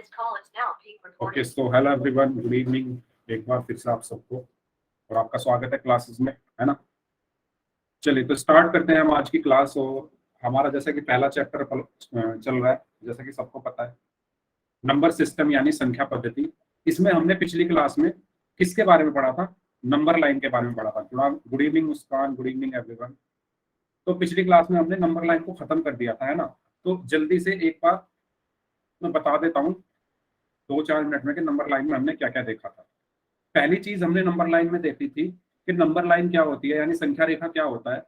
Okay, so hello everyone, good evening एक बार फिर से आप सबको, और आपका स्वागत है क्लासेस में, है ना। चलिए तो स्टार्ट करते हैं हम आज की क्लास। और हमारा जैसा कि पहला चैप्टर चल रहा है, जैसा कि सबको पता है, नंबर सिस्टम यानी संख्या पद्धति। इसमें हमने पिछली क्लास में किसके बारे में पढ़ा था? नंबर लाइन के बारे में पढ़ा था। गुड इवनिंग मुस्कान, गुड इवनिंग एवरीवन। तो पिछली क्लास में हमने नंबर लाइन को खत्म कर दिया था, है ना। तो जल्दी से एक बार मैं बता देता हूँ 2-4 मिनट में कि नंबर लाइन में हमने क्या क्या देखा था। पहली चीज हमने नंबर लाइन में देखी थी कि नंबर लाइन क्या होती है, यानी संख्या रेखा क्या होता है।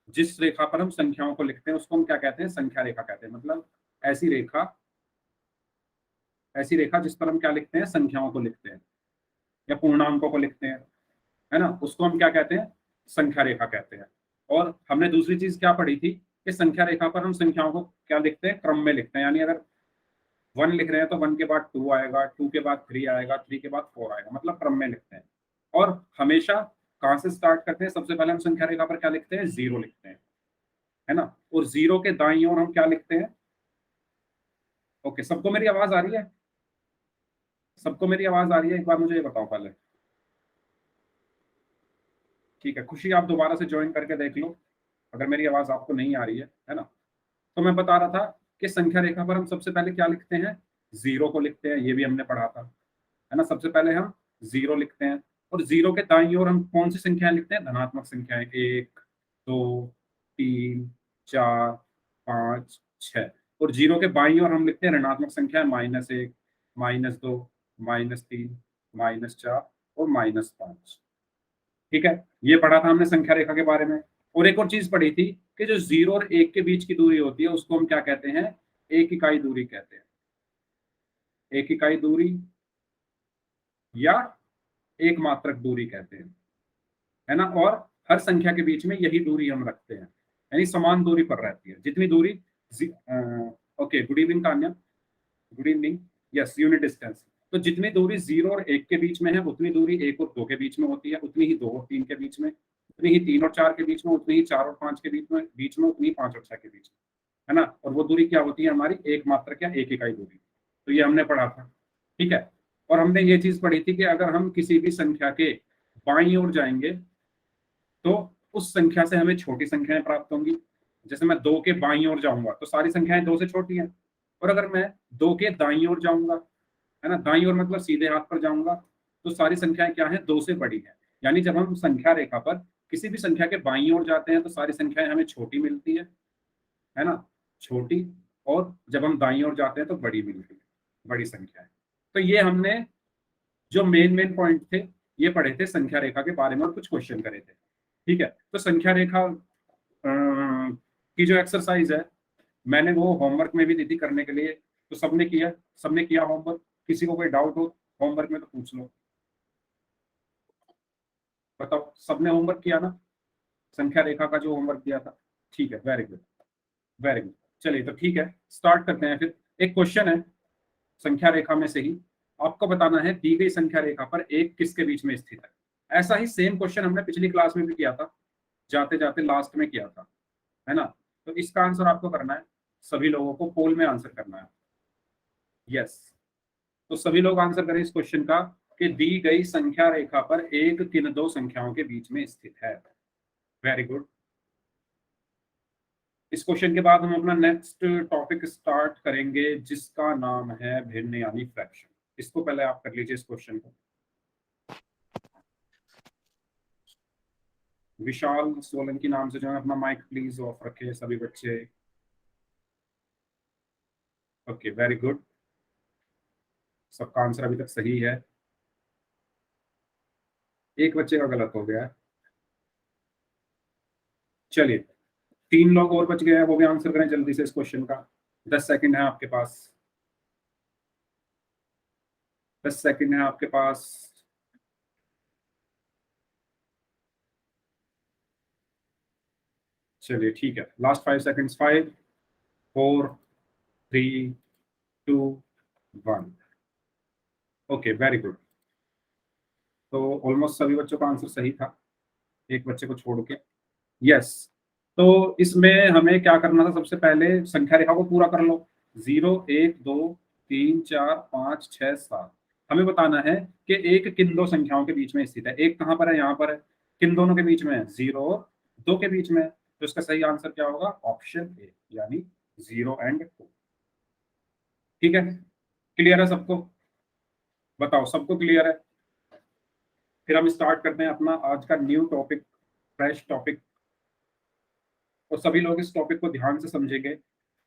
जिस रेखा पर हम संख्याओं को लिखते हैं उसको हम क्या कहते हैं? संख्या रेखा कहते हैं। मतलब ऐसी रेखा जिस पर हम क्या लिखते हैं? संख्याओं को लिखते हैं या पूर्णांकों को लिखते हैं, है ना, उसको हम क्या कहते हैं? संख्या रेखा कहते हैं। और हमने दूसरी चीज क्या पढ़ी थी कि संख्या रेखा पर हम संख्याओं को क्या लिखते हैं? क्रम में लिखते हैं। यानी अगर 1 लिख रहे हैं तो 1 के बाद 2 आएगा, 2 के बाद 3 आएगा, 3 के बाद 4 आएगा, मतलब क्रम में लिखते हैं। और हमेशा कहाँ से स्टार्ट करते हैं? सबसे पहले हम संख्या रेखा पर क्या लिखते हैं? 0 लिखते हैं, है ना। और 0 के दाईं ओर हम क्या लिखते हैं? ओके, सबको मेरी आवाज आ रही है? सबको मेरी आवाज आ रही है? एक बार मुझे ये बताओ पहले। ठीक है, खुशी आप दोबारा से ज्वाइन करके देख लो अगर मेरी आवाज आपको नहीं आ रही है ना। तो मैं बता रहा था कि संख्या रेखा पर हम सबसे पहले क्या लिखते हैं? 0 को लिखते हैं। ये भी हमने पढ़ा था, है ना। सबसे पहले हम 0 लिखते हैं, और 0 के दाईं ओर हम कौन सी संख्याएं लिखते हैं? धनात्मक संख्याएं। 1, 2, 3, 4, 5, 6। और 0 के बाईं ओर हम लिखते हैं ऋणात्मक संख्याएं। -1, -2, -3, -4 और -5। ठीक है, ये पढ़ा था हमने संख्या रेखा के बारे में। और एक और चीज पढ़ी थी कि जो 0 और 1 के बीच की दूरी होती है उसको हम क्या कहते हैं? एक इकाई दूरी कहते हैं। एक इकाई दूरी या एक मात्रक दूरी कहते हैं, है ना। और हर संख्या के बीच में यही दूरी हम रखते हैं, यानी समान दूरी पर रहती है जितनी दूरी। Okay, good evening Tanya, good evening. Yes, unit distance. तो जितनी दूरी 0 और 1 के बीच में है उतनी दूरी 1 और 2 के बीच में होती है, उतनी ही 2 और 3 के बीच में, उतनी ही 3 और 4 के बीच में, उतनी ही 4 और 5 के बीच में उतनी ही 5 और 6 के बीच में, है ना। और वो दूरी क्या होती है? हमारी एक मात्रक या एक इकाई दूरी। तो ये हमने पढ़ा था, ठीक है। और हमने ये चीज पढ़ी थी कि अगर हम किसी भी संख्या के बाईं ओर जाएंगे तो उस संख्या से हमें छोटी संख्याएं प्राप्त होंगी। जैसे मैं 2 के बाईं ओर जाऊंगा तो सारी संख्याएं 2 से छोटी हैं। और अगर मैं 2 के दाईं ओर जाऊंगा, है ना, दाईं ओर मतलब सीधे हाथ पर जाऊंगा, तो सारी संख्याएं क्या हैं? 2 से बड़ी हैं। यानी जब हम संख्या रेखा पर किसी भी संख्या के बाईं ओर जाते हैं तो सारी संख्याएं हमें छोटी मिलती है ना, छोटी। और जब हम दाईं ओर जाते हैं तो बड़ी मिलती है, बड़ी संख्या है। तो ये हमने जो मेन पॉइंट थे ये पढ़े थे संख्या रेखा के बारे में, और कुछ क्वेश्चन करे थे, ठीक है। तो संख्या रेखा की जो एक्सरसाइज है मैंने वो होमवर्क में भी दी थी करने के लिए। तो सबने किया होमवर्क? किसी को कोई डाउट हो होमवर्क में तो पूछ लो। बताओ, सबने होमवर्क किया ना? संख्या रेखा का जो होमवर्क दिया था। ठीक है, वेरी गुड, वेरी गुड। चलिए तो ठीक है, स्टार्ट करते हैं फिर। एक क्वेश्चन है संख्या रेखा में से ही, आपको बताना है दी गई संख्या रेखा पर एक किसके बीच में स्थित है। ऐसा ही सेम क्वेश्चन हमने पिछली क्लास में भी किया था, जाते जाते लास्ट में किया था, है ना। तो इसका आंसर आपको करना है, सभी लोगों को पोल में आंसर करना है। यस, तो सभी लोग आंसर करें इस क्वेश्चन का कि दी गई संख्या रेखा पर एक किन दो संख्याओं के बीच में स्थित है। Very good. इस क्वेश्चन के बाद हम अपना नेक्स्ट टॉपिक स्टार्ट करेंगे जिसका नाम है भिन्न यानी फ्रैक्शन। इसको पहले आप कर लीजिए इस क्वेश्चन को। विशाल सोलंकी नाम से जो है अपना माइक प्लीज ऑफ रखे सभी बच्चे। ओके, वेरी गुड, सबका आंसर अभी तक सही है। एक बच्चे का गलत हो गया है। चलिए, 3 लोग और बच गए हैं, वो भी आंसर करें जल्दी से इस क्वेश्चन का। 10 सेकंड है आपके पास, 10 सेकंड है आपके पास। चलिए ठीक है, last 5 seconds. 5, 4, 3, 2, 1। Okay, very good. तो ऑलमोस्ट सभी बच्चों का आंसर सही था, एक बच्चे को छोड़ के। यस, तो इसमें हमें क्या करना था? सबसे पहले संख्या रेखा को पूरा कर लो। 0, 1, 2, 3 4 5 6 7। हमें बताना है कि एक किन दो संख्याओं के बीच में स्थित है। एक कहां पर है? यहाँ पर है। किन दोनों के बीच में है? 0 और 2 के बीच में है। तो इसका सही आंसर क्या होगा? ऑप्शन ए, यानी 0 एंड 2। ठीक है, क्लियर है सबको? बताओ, सबको क्लियर है? फिर हम स्टार्ट करते हैं अपना आज का न्यू टॉपिक, फ्रेश टॉपिक। और सभी लोग इस टॉपिक को ध्यान से समझेंगे,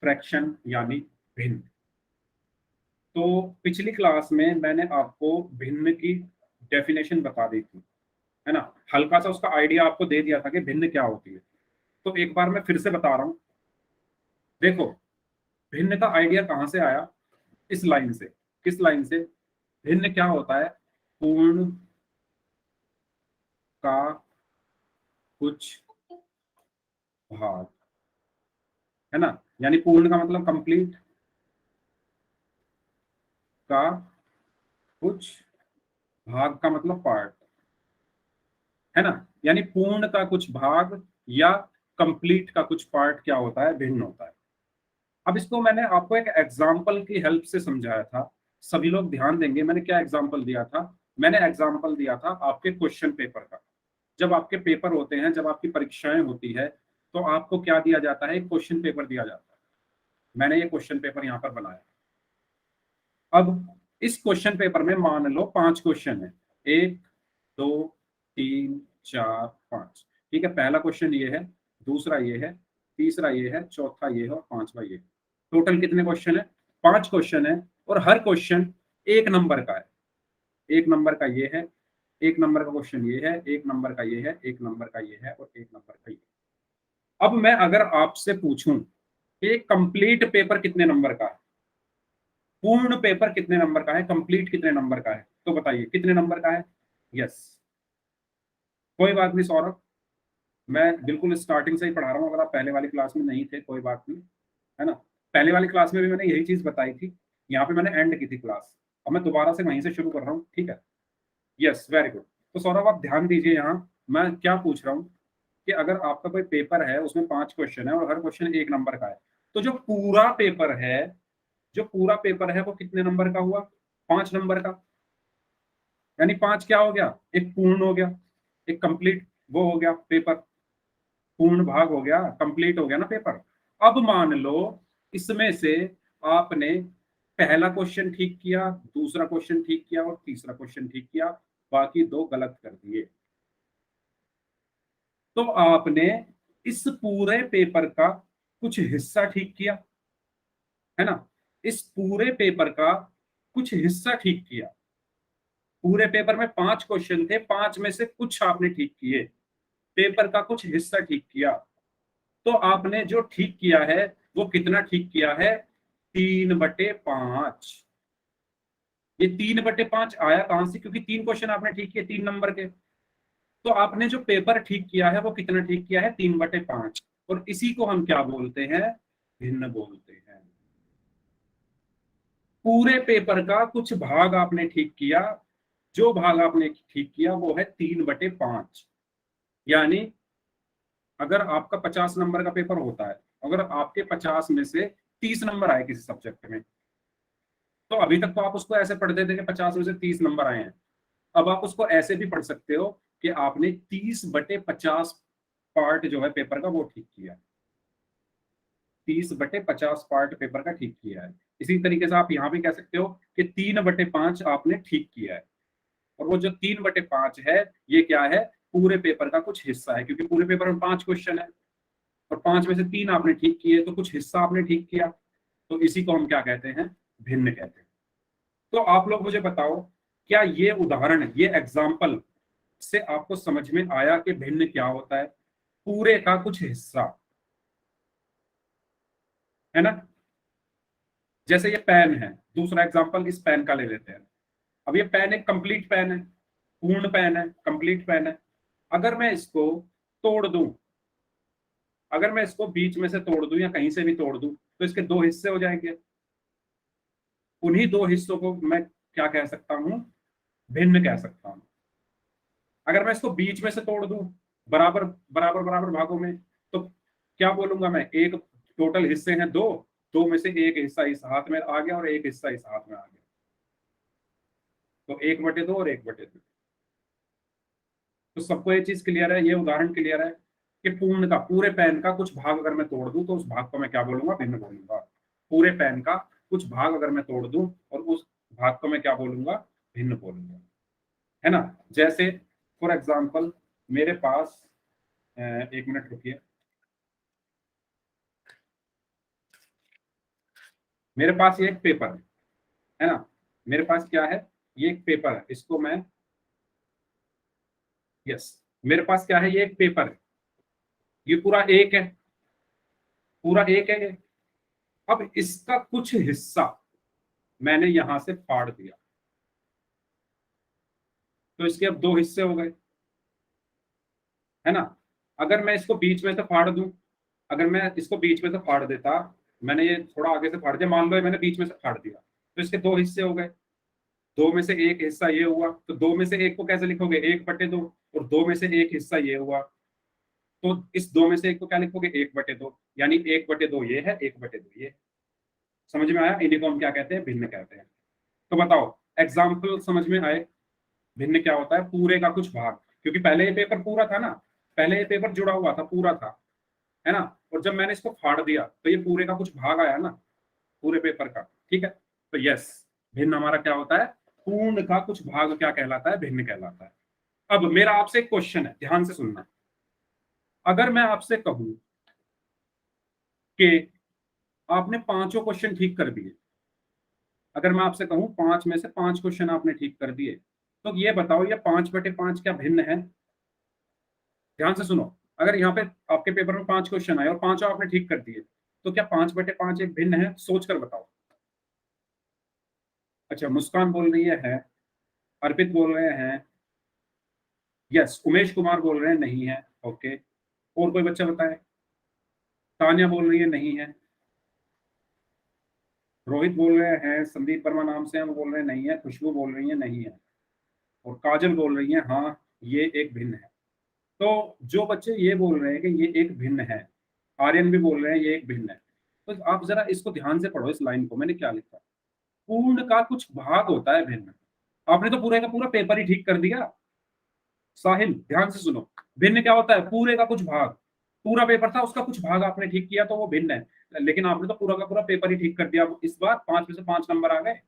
फ्रैक्शन यानी भिन्न। तो पिछली क्लास में मैंने आपको भिन्न की डेफिनेशन बता दी थी, है ना? हल्का सा उसका आइडिया आपको दे दिया था कि भिन्न क्या होती है। तो एक बार मैं फिर से बता रहा हूं। देखो, भिन्न का आइडिया कहां से आया? इस लाइन से। किस लाइन से? भिन्न क्या होता है? पूर्ण का कुछ भाग, है ना? यानी पूर्ण का मतलब कंप्लीट, का कुछ भाग का मतलब पार्ट, है ना? यानी पूर्ण का कुछ भाग या कंप्लीट का कुछ पार्ट क्या होता है? भिन्न होता है। अब इसको मैंने आपको एक एग्जाम्पल की हेल्प से समझाया था। सभी लोग ध्यान देंगे, मैंने क्या एग्जाम्पल दिया था? मैंने एग्जाम्पल दिया था आपके क्वेश्चन पेपर का। जब आपके पेपर होते हैं, जब आपकी परीक्षाएं होती है, तो आपको क्या दिया जाता है? एक क्वेश्चन पेपर दिया जाता है। मैंने ये क्वेश्चन पेपर यहाँ पर बनाया। अब इस क्वेश्चन पेपर में मान लो 5 क्वेश्चन है। 1 2 3 4 5। ठीक है, पहला क्वेश्चन ये है, दूसरा ये है, तीसरा ये है, चौथा ये है और पांचवा ये है। टोटल कितने क्वेश्चन है? 5 क्वेश्चन है। और हर क्वेश्चन 1 नंबर का है। 1 नंबर का ये है, 1 नंबर का क्वेश्चन ये है, 1 नंबर का ये है, 1 नंबर का ये है और 1 नंबर का ये। अब मैं अगर आपसे पूछूं कि कंप्लीट पेपर कितने नंबर का है, पूर्ण पेपर कितने नंबर का है, कंप्लीट कितने नंबर का है, तो बताइए कितने नंबर का है? यस, कोई बात नहीं सौरभ, मैं बिल्कुल स्टार्टिंग से ही पढ़ा रहा हूँ। अगर आप पहले वाली क्लास में नहीं थे, कोई बात नहीं, है ना? पहले वाली क्लास में भी मैंने यही चीज बताई थी। यहाँ पे मैंने एंड की थी क्लास। अब मैं दोबारा से वहीं से शुरू कर रहा हूँ, ठीक है? Yes, very good. तो सौरभ आप ध्यान दीजिए, यहाँ मैं क्या पूछ रहा हूँ कि अगर आपका कोई पेपर है, उसमें 5 क्वेश्चन है और हर क्वेश्चन 1 नंबर का है, तो जो पूरा पेपर है, जो पूरा पेपर है वो कितने नंबर का हुआ? 5 नंबर का। यानी 5 क्या हो गया? एक पूर्ण हो गया, एक कंप्लीट वो हो गया पेपर, पूर्ण भाग हो गया, कंप्लीट हो गया ना पेपर। अब मान लो इसमें से आपने पहला क्वेश्चन ठीक किया, दूसरा क्वेश्चन ठीक किया और तीसरा क्वेश्चन ठीक किया, बाकी 2 गलत कर दिए। तो आपने इस पूरे पेपर का कुछ हिस्सा ठीक किया, है ना? इस पूरे पेपर का कुछ हिस्सा ठीक किया। पूरे पेपर में 5 क्वेश्चन थे, 5 में से कुछ आपने ठीक किए, पेपर का कुछ हिस्सा ठीक किया। तो आपने जो ठीक किया है वो कितना ठीक किया है? 3/5। ये 3/5 आया कहां से? क्योंकि 3 क्वेश्चन आपने ठीक किए, 3 नंबर के। तो आपने जो पेपर ठीक किया है वो कितना ठीक किया है? 3/5। और इसी को हम क्या बोलते हैं? भिन्न बोलते हैं। पूरे पेपर का कुछ भाग आपने ठीक किया, जो भाग आपने ठीक किया वो है 3/5। यानी अगर आपका 50 नंबर का पेपर होता है, अगर आपके 50 में से 30 नंबर आए किसी सब्जेक्ट में, तो अभी तक तो आप उसको ऐसे पढ़ते थे कि 50 में से 30 नंबर आए हैं। अब आप उसको ऐसे भी पढ़ सकते हो कि आपने 30/50 पार्ट जो है पेपर का वो ठीक किया। 30/50 पार्ट पेपर का ठीक किया है। इसी तरीके से आप यहाँ भी कह सकते हो कि 3/5 आपने ठीक किया है। और वो जो 3/5 है, ये क्या है? पूरे पेपर का कुछ हिस्सा है, क्योंकि पूरे पेपर में 5 क्वेश्चन है और 5 में से 3 आपने ठीक किए, तो कुछ हिस्सा आपने ठीक किया। तो इसी को हम क्या कहते हैं? भिन्न कहते हैं। तो आप लोग मुझे बताओ, क्या ये उदाहरण, ये एग्जाम्पल से आपको समझ में आया कि भिन्न क्या होता है? पूरे का कुछ हिस्सा, है ना? जैसे ये पेन है, दूसरा एग्जाम्पल इस पेन का ले लेते हैं। अब ये पेन एक कंप्लीट पेन है, पूर्ण पेन है, कंप्लीट पेन है। अगर मैं इसको तोड़ दूं, अगर मैं इसको बीच में से तोड़ दूं या कहीं से भी तोड़ दूं, तो इसके 2 हिस्से हो जाएंगे। उन्हीं 2 हिस्सों को मैं क्या कह सकता हूं? भिन्न कह सकता हूं। अगर मैं इसको बीच में से तोड़ दूं, बराबर बराबर बराबर भागों में, तो क्या बोलूंगा मैं? एक, टोटल हिस्से हैं 2, दो में से एक हिस्सा इस हाथ में आ गया और एक हिस्सा इस हाथ में आ गया, तो 1/2 और 1/2। तो सबको ये चीज क्लियर है, ये उदाहरण क्लियर है कि पूर्ण का, पूरे पेन का कुछ भाग अगर मैं तोड़ दूं तो उस भाग को मैं क्या बोलूंगा, भिन्न बोलूंगा। पूरे पेन का कुछ भाग अगर मैं तोड़ दूं और उस भाग को मैं क्या बोलूंगा, भिन्न बोलूंगा, है ना। जैसे फॉर एग्जाम्पल मेरे पास, एक मिनट रुकिए, मेरे पास ये एक पेपर है ना, मेरे पास क्या है, ये एक पेपर है, इसको मैं, यस, मेरे पास क्या है, ये एक पेपर है, ये पूरा एक है, पूरा एक है ये। अब इसका कुछ हिस्सा मैंने यहां से फाड़ दिया, तो इसके अब दो हिस्से हो गए, है ना। अगर मैं इसको बीच में से फाड़ दूं, अगर मैं इसको बीच में से फाड़ देता, मैंने ये थोड़ा आगे से फाड़ दिया, मान लो ये मैंने बीच में से फाड़ दिया, तो इसके दो हिस्से हो गए। दो में से एक हिस्सा ये हुआ, तो दो में से एक को कैसे लिखोगे, 1/2, और दो में से एक हिस्सा ये हुआ, तो इस दो में से एक को क्या लिखोगे, 1/2, यानी 1/2 ये है, 1/2 ये। समझ में आया, इन्हीं को हम क्या कहते हैं, भिन्न कहते हैं। तो बताओ, एग्जाम्पल समझ में आए, भिन्न क्या होता है, पूरे का कुछ भाग, क्योंकि पहले ये पेपर पूरा था ना, पहले ये पेपर जुड़ा हुआ था, पूरा था, है ना, और जब मैंने इसको फाड़ दिया तो ये पूरे का कुछ भाग आया ना, पूरे पेपर का, ठीक है। तो यस, भिन्न हमारा क्या होता है, पूर्ण का कुछ भाग क्या कहलाता है, भिन्न कहलाता है। अब मेरा आपसे एक क्वेश्चन है, ध्यान से सुनना। अगर मैं आपसे कहूं कि आपने पांचों क्वेश्चन ठीक कर दिए, अगर मैं आपसे कहूं 5 में से 5 क्वेश्चन आपने ठीक कर दिए, तो ये बताओ, ये 5/5 क्या भिन्न है। ध्यान से सुनो, अगर यहाँ पे आपके पेपर में 5 क्वेश्चन आए और पांचों आपने ठीक कर दिए, तो क्या 5/5 एक भिन्न है, सोच कर बताओ। अच्छा, मुस्कान बोल रही है, अर्पित बोल रहे हैं यस, उमेश कुमार बोल रहे हैं नहीं है, ओके, और कोई बच्चा बताए, तान्या बोल रही है नहीं है, रोहित बोल रहे हैं, संदीप वर्मा नाम से हैं वो बोल रहे हैं नहीं है, खुशबू बोल रही है नहीं है, और काजल बोल रही है हाँ ये एक भिन्न है। तो जो बच्चे ये बोल रहे हैं कि ये एक भिन्न है, आर्यन भी बोल रहे हैं ये एक भिन्न है, तो आप जरा इसको ध्यान से पढ़ो, इस लाइन को मैंने क्या लिखा, पूर्ण का कुछ भाग होता है भिन्न। आपने तो पूरे का पूरा पेपर ही ठीक कर दिया। साहिल ध्यान से सुनो, भिन्न क्या होता है, पूरे का कुछ भाग, पूरा पेपर था उसका कुछ भाग आपने ठीक किया तो वो भिन्न है, लेकिन आपने तो पूरा का पूरा पेपर ही ठीक कर दिया, इस बार 5 में से 5 नंबर आ गए।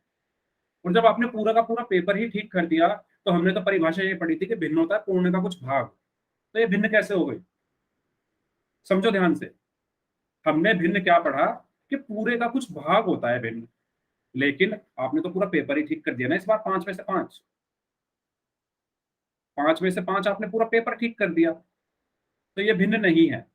और जब आपने पूरा का पूरा पेपर ही ठीक कर दिया, तो हमने तो परिभाषा ये पढ़ी थी कि भिन्न होता है पूर्ण का कुछ भाग, तो ये भिन्न कैसे हो गई, समझो ध्यान से। हमने भिन्न क्या पढ़ा, कि पूरे का कुछ भाग होता है भिन्न, लेकिन आपने तो पूरा पेपर ही ठीक कर दिया ना इस बार, 5 में से 5, 5 में से 5 आपने पूरा पेपर ठीक कर दिया, तो ये भिन्न नहीं है।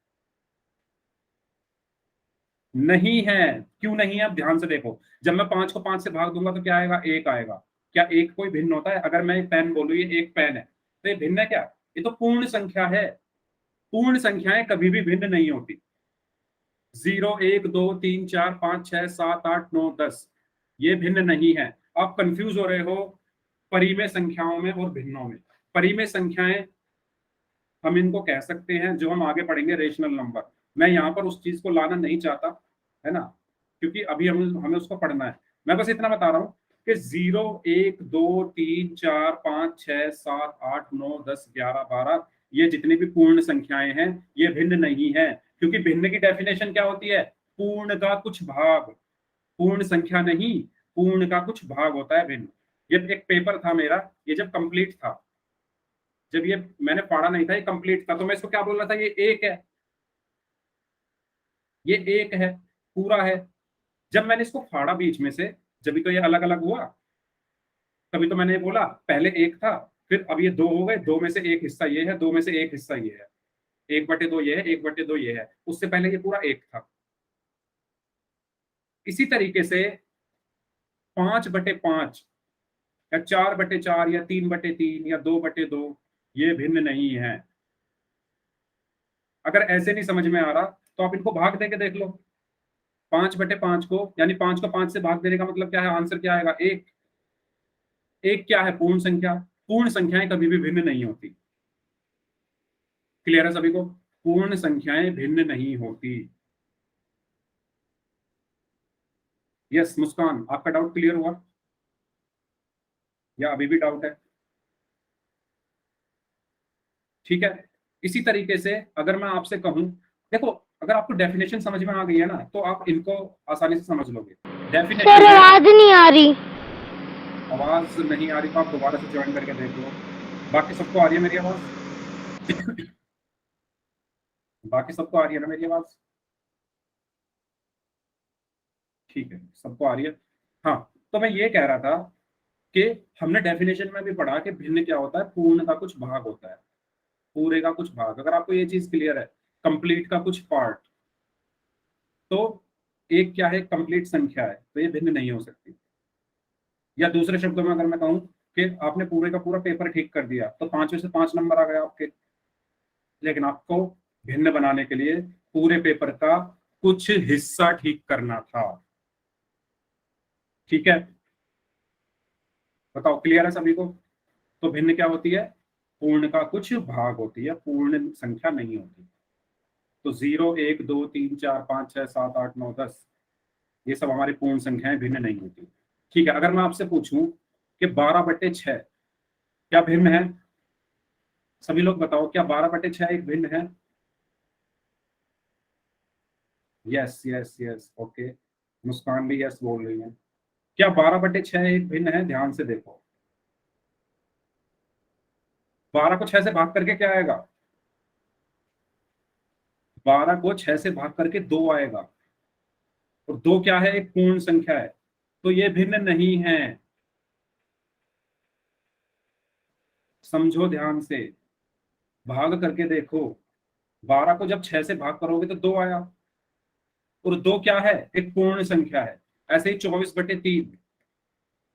नहीं है, क्यों नहीं है, अब ध्यान से देखो, जब मैं 5 को 5 से भाग दूंगा तो क्या आएगा, एक आएगा। क्या एक कोई भिन्न होता है, अगर मैं एक पेन बोलूं ये एक पेन है, तो ये भिन्न है क्या, ये तो पूर्ण संख्या है। पूर्ण संख्याएं कभी भी भिन्न नहीं होती। 0 1 2 3 4 5 6 7 8 9 10 ये भिन्न नहीं है। आप कंफ्यूज हो रहे हो परिमेय संख्याओं में और भिन्नों में। परिमेय संख्याएं हम इनको कह सकते हैं, जो हम आगे पढ़ेंगे रेशनल नंबर। मैं यहाँ पर उस चीज को लाना नहीं चाहता, है ना, क्योंकि अभी हमें उसको पढ़ना है। मैं बस इतना बता रहा हूँ कि 0 1 2 3 4 5 6 7 8 9 10 11 12 ये जितनी भी पूर्ण संख्याएं हैं ये भिन्न नहीं है, क्योंकि भिन्न की डेफिनेशन क्या होती है, पूर्ण का कुछ भाग, पूर्ण संख्या नहीं, पूर्ण का कुछ भाग होता है भिन्न। ये एक पेपर था मेरा, ये जब कंप्लीट था, जब ये मैंने पढ़ा नहीं था, ये कंप्लीट था, तो मैं इसको क्या बोल रहा था, ये एक है, ये एक है, पूरा है। जब मैंने इसको फाड़ा बीच में से, जब तो ये अलग अलग हुआ, तभी तो मैंने बोला पहले एक था, फिर अब ये दो हो गए, दो में से एक हिस्सा ये है, दो में से एक हिस्सा ये है, 1/2 ये है, 1/2 ये है, उससे पहले ये पूरा एक था। इसी तरीके से 5/5 या 4/4 या 3/3 या 2/2 ये भिन्न नहीं है। अगर ऐसे नहीं समझ में आ रहा तो आप इनको भाग दे के देख लो। 5/5 को, यानी 5 को 5 से भाग देने का मतलब क्या है, आंसर क्या आएगा, एक। एक क्या है, पूर्ण संख्या। पूर्ण संख्याएं कभी भी भिन्न नहीं होती। क्लियर है सभी को, पूर्ण संख्याएं भिन्न नहीं होती। यस मुस्कान, आपका डाउट क्लियर हुआ या अभी भी डाउट है? ठीक है। इसी तरीके से अगर मैं आपसे कहूं, देखो अगर आपको डेफिनेशन समझ में आ गई है ना तो आप इनको आसानी से समझ लोगे। सर डेफिनेशन है, आवाज नहीं आ रही। आवाज नहीं आ रही तो आप दोबारा से ज्वाइन करके देख लो। बाकी सबको आ रही है मेरी आवाज? बाकी सबको आ रही है ना मेरी आवाज? ठीक है, सबको आ रही है। हाँ, तो मैं ये कह रहा था कि हमने डेफिनेशन में भी पढ़ा कि भिन्न क्या होता है, पूर्ण का कुछ भाग होता है, पूरे का कुछ भाग। अगर आपको ये चीज क्लियर है, कंप्लीट का कुछ पार्ट, तो एक क्या है, कंप्लीट संख्या है, तो ये भिन्न नहीं हो सकती। या दूसरे शब्दों में अगर मैं कहूं कि आपने पूरे का पूरा पेपर ठीक कर दिया तो 5 में से 5 नंबर आ गए आपके, लेकिन आपको भिन्न बनाने के लिए पूरे पेपर का कुछ हिस्सा ठीक करना था। ठीक है, बताओ क्लियर है सभी को? तो भिन्न क्या होती है? पूर्ण का कुछ भाग होती है, पूर्ण संख्या नहीं होती। तो 0, 1, 2, 3, 4, 5, 6, 7, 8, 9, 10, ये सब हमारी पूर्ण संख्याएं भिन्न नहीं होती। ठीक है, अगर मैं आपसे पूछूं कि 12/6 क्या भिन्न है? सभी लोग बताओ, क्या 12/6 एक भिन्न है? Yes yes yes, okay. Muskan भी यस बोल रही है। क्या 12/6 एक भिन्न है? ध्यान से देखो, 12 को 6 से भाग करके क्या आएगा? 12 को 6 से भाग करके 2 आएगा, और 2 क्या है? एक पूर्ण संख्या है, तो ये भिन्न नहीं है। समझो ध्यान से, भाग करके देखो। 12 को जब 6 से भाग करोगे तो 2 आया, और 2 क्या है? एक पूर्ण संख्या है। ऐसे ही 24/3,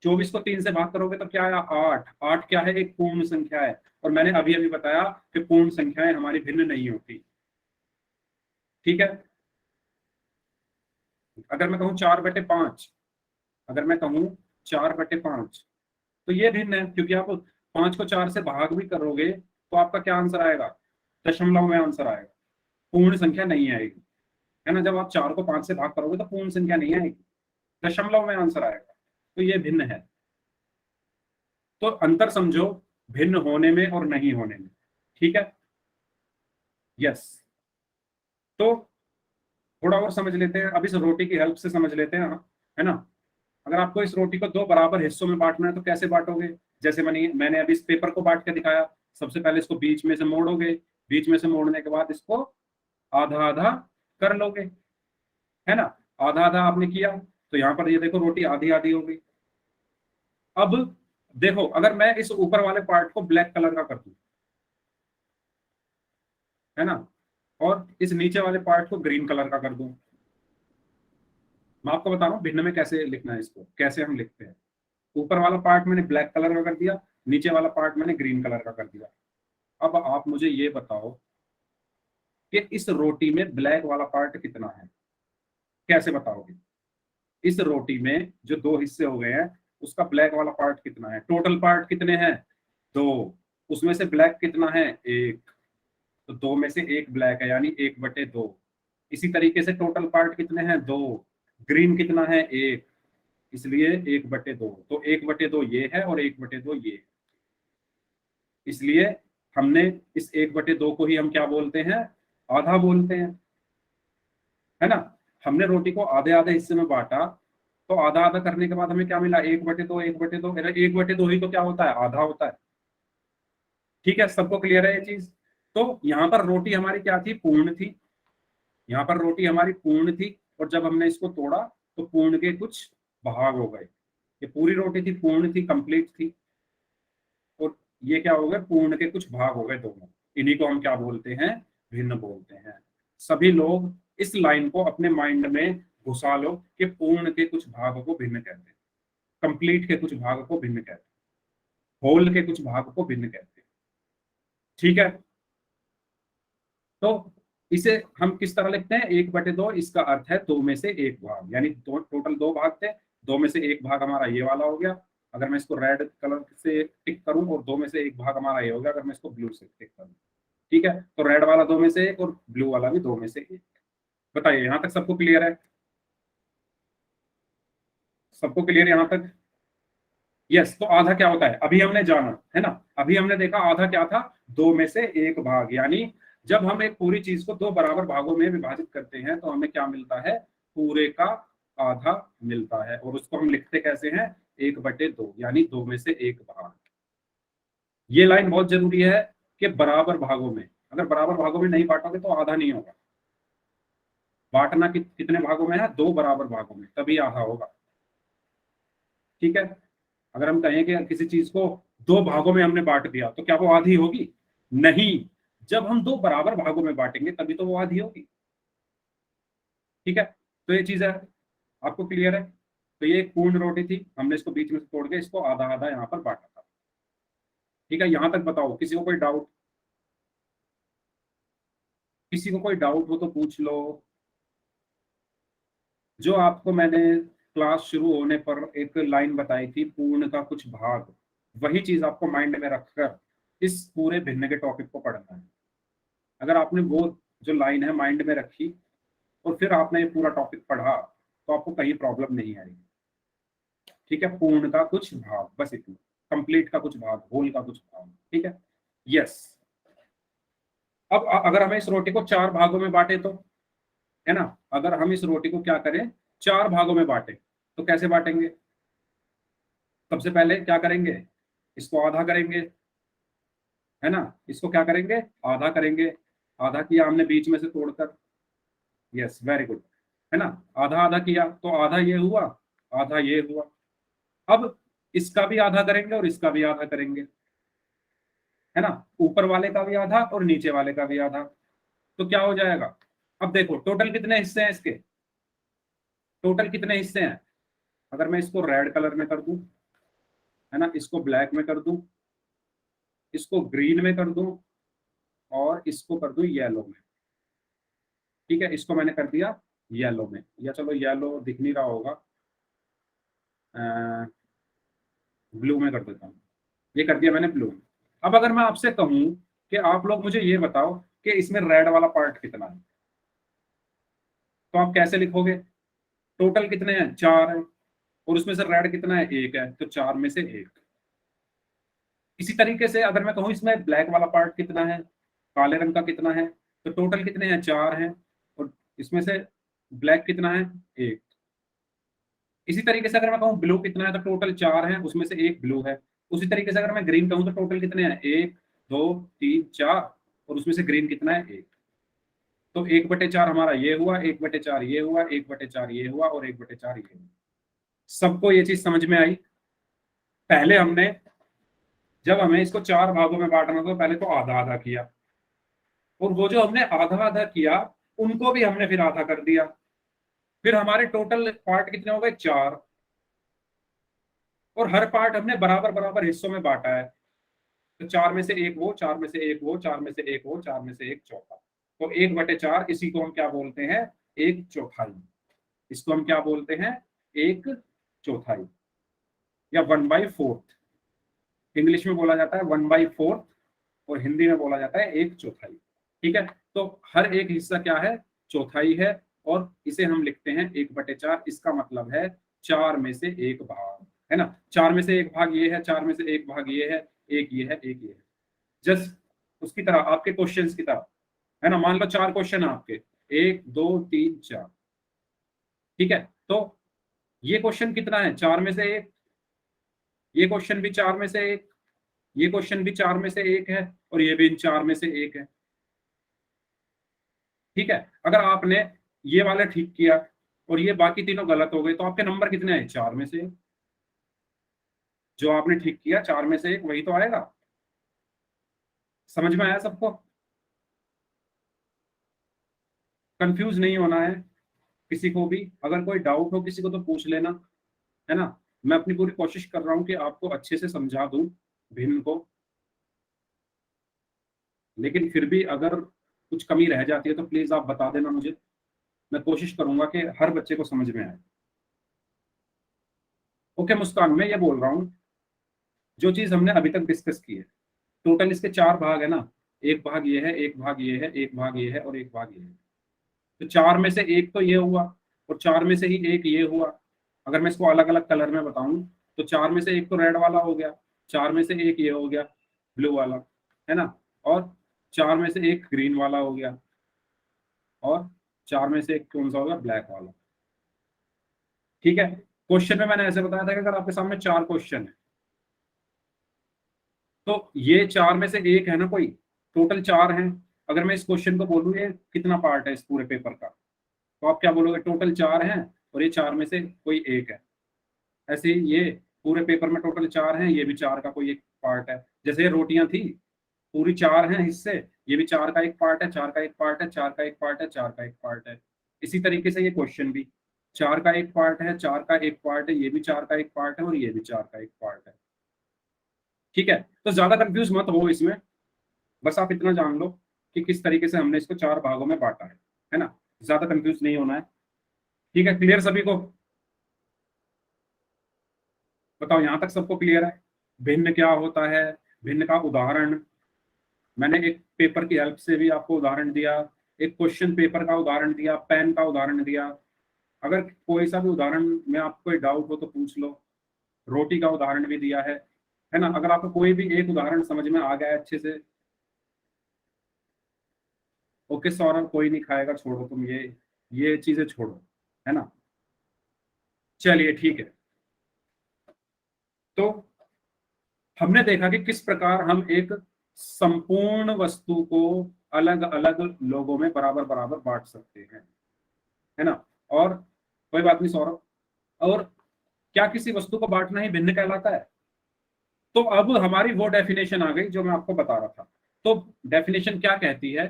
24 को 3 से भाग करोगे तो क्या आया? 8, 8 क्या है? एक पूर्ण संख्या है। और मैंने अभी अभी बताया कि पूर्ण संख्याएं हमारी भिन्न नहीं होती। ठीक है, अगर मैं कहूं 4/5, अगर मैं कहूं 4/5, तो ये भिन्न है, क्योंकि आप 5 को 4 से भाग भी करोगे तो आपका क्या आंसर आएगा? दशमलव में आंसर आएगा, पूर्ण संख्या नहीं आएगी। है ना, जब आप 4 को 5 से भाग करोगे तो पूर्ण संख्या नहीं आएगी, दशमलव में आंसर आएगा। तो ये भिन्न है। तो अंतर समझो भिन्न होने में और नहीं होने में। ठीक है, यस। तो थोड़ा और समझ लेते हैं, अब इस रोटी की हेल्प से समझ लेते हैं, है ना। अगर आपको इस रोटी को 2 बराबर हिस्सों में बांटना है तो कैसे बांटोगे? जैसे मैंने अभी इस पेपर को बांट के दिखाया। सबसे पहले इसको बीच में से मोड़ोगे, बीच में से मोड़ने के बाद इसको आधा आधा कर लोगे, है ना। आधा आधा आपने किया तो यहाँ पर ये देखो रोटी आधी आधी हो गई। अब देखो, अगर मैं इस ऊपर वाले पार्ट को ब्लैक कलर का कर दूं, है ना, और इस नीचे वाले पार्ट को ग्रीन कलर का कर दूं, मैं आपको बता रहा हूँ भिन्न में कैसे लिखना है, इसको कैसे हम लिखते हैं। ऊपर वाला पार्ट मैंने ब्लैक कलर का कर दिया, नीचे वाला पार्ट मैंने ग्रीन कलर का कर दिया। अब आप मुझे ये बताओ कि इस रोटी में ब्लैक वाला पार्ट कितना है? कैसे बताओगे? इस रोटी में जो 2 हिस्से हो गए हैं उसका ब्लैक वाला पार्ट कितना है? टोटल पार्ट कितने हैं? 2। उसमें से ब्लैक कितना है? 1। तो 2 में से 1 ब्लैक है, यानी 1/2। इसी तरीके से टोटल पार्ट कितने हैं? 2। ग्रीन कितना है? 1, इसलिए 1/2। तो 1/2 ये है और 1/2 ये है। इसलिए हमने इस 1/2 को ही हम क्या बोलते हैं? आधा बोलते हैं, है ना। हमने रोटी को आधे आधे हिस्से में बांटा, तो आधा आधा करने के बाद हमें क्या मिला? 1/2, 1/2। 1/2 ही तो क्या होता है? आधा होता है। ठीक है, सबको क्लियर है ये चीज? तो यहाँ पर रोटी हमारी क्या थी? पूर्ण थी। यहाँ पर रोटी हमारी पूर्ण थी, और जब हमने इसको तोड़ा तो पूर्ण के कुछ भाग हो गए। ये पूरी रोटी थी, पूर्ण थी, कंप्लीट थी, और ये क्या हो गए? पूर्ण के कुछ भाग हो गए दोनों। इन्हीं को हम क्या बोलते हैं? भिन्न बोलते हैं। सभी लोग इस लाइन को अपने माइंड में घुसा लो कि पूर्ण के कुछ भाग को भिन्न कहते हैं, कंप्लीट के कुछ भाग को भिन्न कहते हैं, होल के कुछ भाग को भिन्न कहते हैं। ठीक है, तो इसे हम किस तरह लिखते हैं? 1/2, इसका अर्थ है 2 में से 1 भाग, यानी टोटल 2 भाग थे, 2 में से 1 भाग हमारा ये वाला हो गया। अगर मैं इसको रेड कलर से टिक करूं, और 2 में से 1 भाग हमारा ये हो गया अगर मैं इसको ब्लू से टिक करूं। ठीक है, तो रेड वाला 2 में से 1 और ब्लू वाला भी 2 में से 1। बताइए, यहां तक सबको क्लियर है? सबको क्लियर यहां तक? यस। तो आधा क्या होता है अभी हमने जाना है ना, अभी हमने देखा आधा क्या था, 2 में से 1 भाग। यानी जब हम एक पूरी चीज को 2 बराबर भागों में विभाजित करते हैं तो हमें क्या मिलता है, पूरे का आधा मिलता है। और उसको हम लिखते कैसे हैं, 1/2, यानी 2 में से 1 भाग। ये लाइन बहुत जरूरी है कि बराबर भागों में, अगर बराबर भागों में नहीं बांटोगे तो आधा नहीं होगा। बांटना कितने भागों में है, 2 बराबर भागों में, तभी आधा होगा। ठीक है। अगर हम कहें कि किसी चीज को 2 भागों में हमने बांट दिया तो क्या वो आधी होगी? नहीं। जब हम 2 बराबर भागों में बांटेंगे तभी तो वो आधी होगी। ठीक है। तो ये चीज है, आपको क्लियर है? तो ये एक पूर्ण रोटी थी, हमने इसको बीच में से तोड़ के इसको आधा आधा यहाँ पर बांटा था। ठीक है। यहां तक बताओ, किसी को कोई डाउट? किसी को कोई डाउट हो तो पूछ लो। जो आपको मैंने क्लास शुरू होने पर एक लाइन बताई थी, पूर्ण का कुछ भाग, वही चीज आपको माइंड में रखकर इस पूरे भिन्न के टॉपिक को पढ़ना है। अगर आपने वो जो लाइन है माइंड में रखी और फिर आपने ये पूरा टॉपिक पढ़ा तो आपको कहीं प्रॉब्लम नहीं आएगी। ठीक है। पूर्ण का कुछ भाग, बस इतना। कंप्लीट का कुछ भाग, होल का कुछ भाग। ठीक है। यस। अब अगर हमें इस रोटी को 4 भागों में बांटे तो, है ना, अगर हम इस रोटी को क्या करें, 4 भागों में बांटे तो कैसे बांटेंगे? सबसे पहले क्या करेंगे, इसको आधा करेंगे, है ना। इसको क्या करेंगे, आधा करेंगे। आधा किया हमने बीच में से तोड़कर। Yes, very good. है ना। आधा आधा किया तो आधा ये हुआ, आधा ये हुआ। अब इसका भी आधा करेंगे और इसका भी आधा करेंगे, है ना। ऊपर वाले का भी आधा और नीचे वाले का भी आधा। तो क्या हो जाएगा, अब देखो टोटल कितने हिस्से हैं इसके, टोटल कितने हिस्से हैं। अगर मैं इसको रेड कलर में कर दूं, है ना, इसको ब्लैक में कर दूं, इसको ग्रीन में कर दूं और इसको कर दूं येलो में। ठीक है। इसको मैंने कर दिया येलो में, या चलो येलो दिख नहीं रहा होगा, ब्लू में कर देता हूँ। ये कर दिया मैंने ब्लू में। अब अगर मैं आपसे कहूं कि आप लोग मुझे ये बताओ कि इसमें रेड वाला पार्ट कितना है, तो आप कैसे लिखोगे? टोटल कितने हैं, 4 है, और उसमें से रेड कितना है, 1 है, तो 4 में से 1। इसी तरीके से अगर मैं कहूं इसमें ब्लैक वाला पार्ट कितना है, काले रंग का कितना है, तो टोटल कितने हैं, 4 हैं, और इसमें से ब्लैक कितना है, 1। इसी तरीके से अगर मैं कहूँ ब्लू कितना है, तो टोटल 4 है, उसमें से 1 ब्लू है। उसी तरीके से अगर मैं ग्रीन कहूँ तो टोटल कितने हैं, 1 2 3 4, और उसमें से ग्रीन कितना है, 1। तो 1/4 हमारा ये हुआ, 1/4 ये हुआ, 1/4 ये हुआ, और 1/4 ये हुआ। सबको ये चीज समझ में आई? पहले हमने, जब हमें इसको 4 भागों में बांटना था, पहले तो आधा आधा किया, और वो जो हमने आधा आधा किया उनको भी हमने फिर आधा कर दिया। फिर हमारे टोटल पार्ट कितने हो गए, 4, और हर पार्ट हमने बराबर बराबर हिस्सों में बांटा है। तो 4 में से 1 वो, 4 में से 1 वो, 4 में से 1 वो, 4 में से 1 चौथा। तो 1/4, इसी को हम क्या बोलते हैं, 1/4। इसको हम क्या बोलते हैं, 1/4, या 1/4। इंग्लिश में बोला जाता है 1/4 और हिंदी में बोला जाता है 1/4। ठीक है। तो हर एक हिस्सा क्या है, चौथाई है, और इसे हम लिखते हैं 1/4। इसका मतलब है 4 में से 1 भाग, है ना। 4 में से 1 भाग ये है, 4 में से 1 भाग ये है, एक ये है, एक ये है। जस्ट उसकी तरह, आपके क्वेश्चंस की तरह, है ना। मान लो 4 क्वेश्चन है आपके, 1 2 3 4। ठीक है। तो ये क्वेश्चन कितना है, 4 में से 1। ये क्वेश्चन भी 4 में से 1, ये क्वेश्चन भी 4 में से 1 है, और ये भी इन 4 में से 1 है। ठीक है। अगर आपने ये वाला ठीक किया और ये बाकी तीनों गलत हो गए तो आपके नंबर कितने आए, 4 में से 1। जो आपने ठीक किया 4 में से 1 वही तो आएगा। समझ में आया सबको? कंफ्यूज नहीं होना है किसी को भी। अगर कोई डाउट हो किसी को तो पूछ लेना, है ना। मैं अपनी पूरी कोशिश कर रहा हूँ कि आपको अच्छे से समझा दूं भिन्न को, लेकिन फिर भी अगर कुछ कमी रह जाती है तो प्लीज आप बता देना मुझे। मैं कोशिश करूंगा कि हर बच्चे को समझ में आए। ओके मुस्कान, मैं ये बोल रहा हूँ, जो चीज हमने अभी तक डिस्कस की है, टोटल इसके 4 भाग है ना। एक भाग ये है, एक भाग ये है, एक भाग ये है, और एक भाग ये है। तो 4 में से 1 तो ये हुआ, और 4 में से ही 1 ये हुआ। अगर मैं इसको अलग अलग कलर में बताऊं तो 4 में से एक तो रेड वाला हो गया, 4 में से एक ये हो गया ब्लू वाला, है ना, और 4 में से एक ग्रीन वाला हो गया, और 4 में से एक कौन सा होगा, ब्लैक वाला। ठीक है, क्वेश्चन में मैंने ऐसे बताया था कि अगर आपके सामने 4 क्वेश्चन है तो ये 4 में से एक है ना कोई, टोटल 4 हैं। अगर मैं इस क्वेश्चन को बोलूँ ये कितना पार्ट है इस पूरे पेपर का, तो आप क्या बोलोगे, टोटल 4 हैं और ये 4 में से कोई एक है। ऐसे ही ये पूरे पेपर में टोटल 4 हैं, ये भी 4 का कोई एक पार्ट है। जैसे ये रोटियां थी, पूरी 4 हैं हिस्से, ये भी 4 का एक पार्ट है, 4 का एक पार्ट है, 4 का एक पार्ट है, 4 का एक पार्ट है। इसी तरीके से ये क्वेश्चन भी 4 का एक पार्ट है, 4 का एक पार्ट है, ये भी 4 का एक पार्ट है, और ये भी 4 का एक पार्ट है। ठीक है, तो ज्यादा कंफ्यूज मत हो इसमें, बस आप इतना जान लो कि किस तरीके से हमने इसको 4 भागों में बांटा है ना, ज्यादा कंफ्यूज नहीं होना है। ठीक है, क्लियर सभी को? बताओ यहां तक सबको क्लियर है? भिन्न क्या होता है, भिन्न का उदाहरण, मैंने एक पेपर की हेल्प से भी आपको उदाहरण दिया, एक क्वेश्चन पेपर का उदाहरण दिया, पेन का उदाहरण दिया। अगर कोई सा भी उदाहरण में आपको कोई डाउट हो तो पूछ लो। रोटी का उदाहरण भी दिया है ना। अगर आपको कोई भी एक उदाहरण समझ में आ गया है अच्छे से, ओके सौरभ कोई नहीं खाएगा, छोड़ो तुम ये चीजें छोड़ो, है ना। चलिए ठीक है, तो हमने देखा कि किस प्रकार हम एक संपूर्ण वस्तु को अलग अलग लोगों में बराबर बराबर बांट सकते हैं, है ना। और कोई बात नहीं सौरभ, और क्या किसी वस्तु को बांटना ही भिन्न कहलाता है? तो अब हमारी वो डेफिनेशन आ गई जो मैं आपको बता रहा था। तो डेफिनेशन क्या कहती है,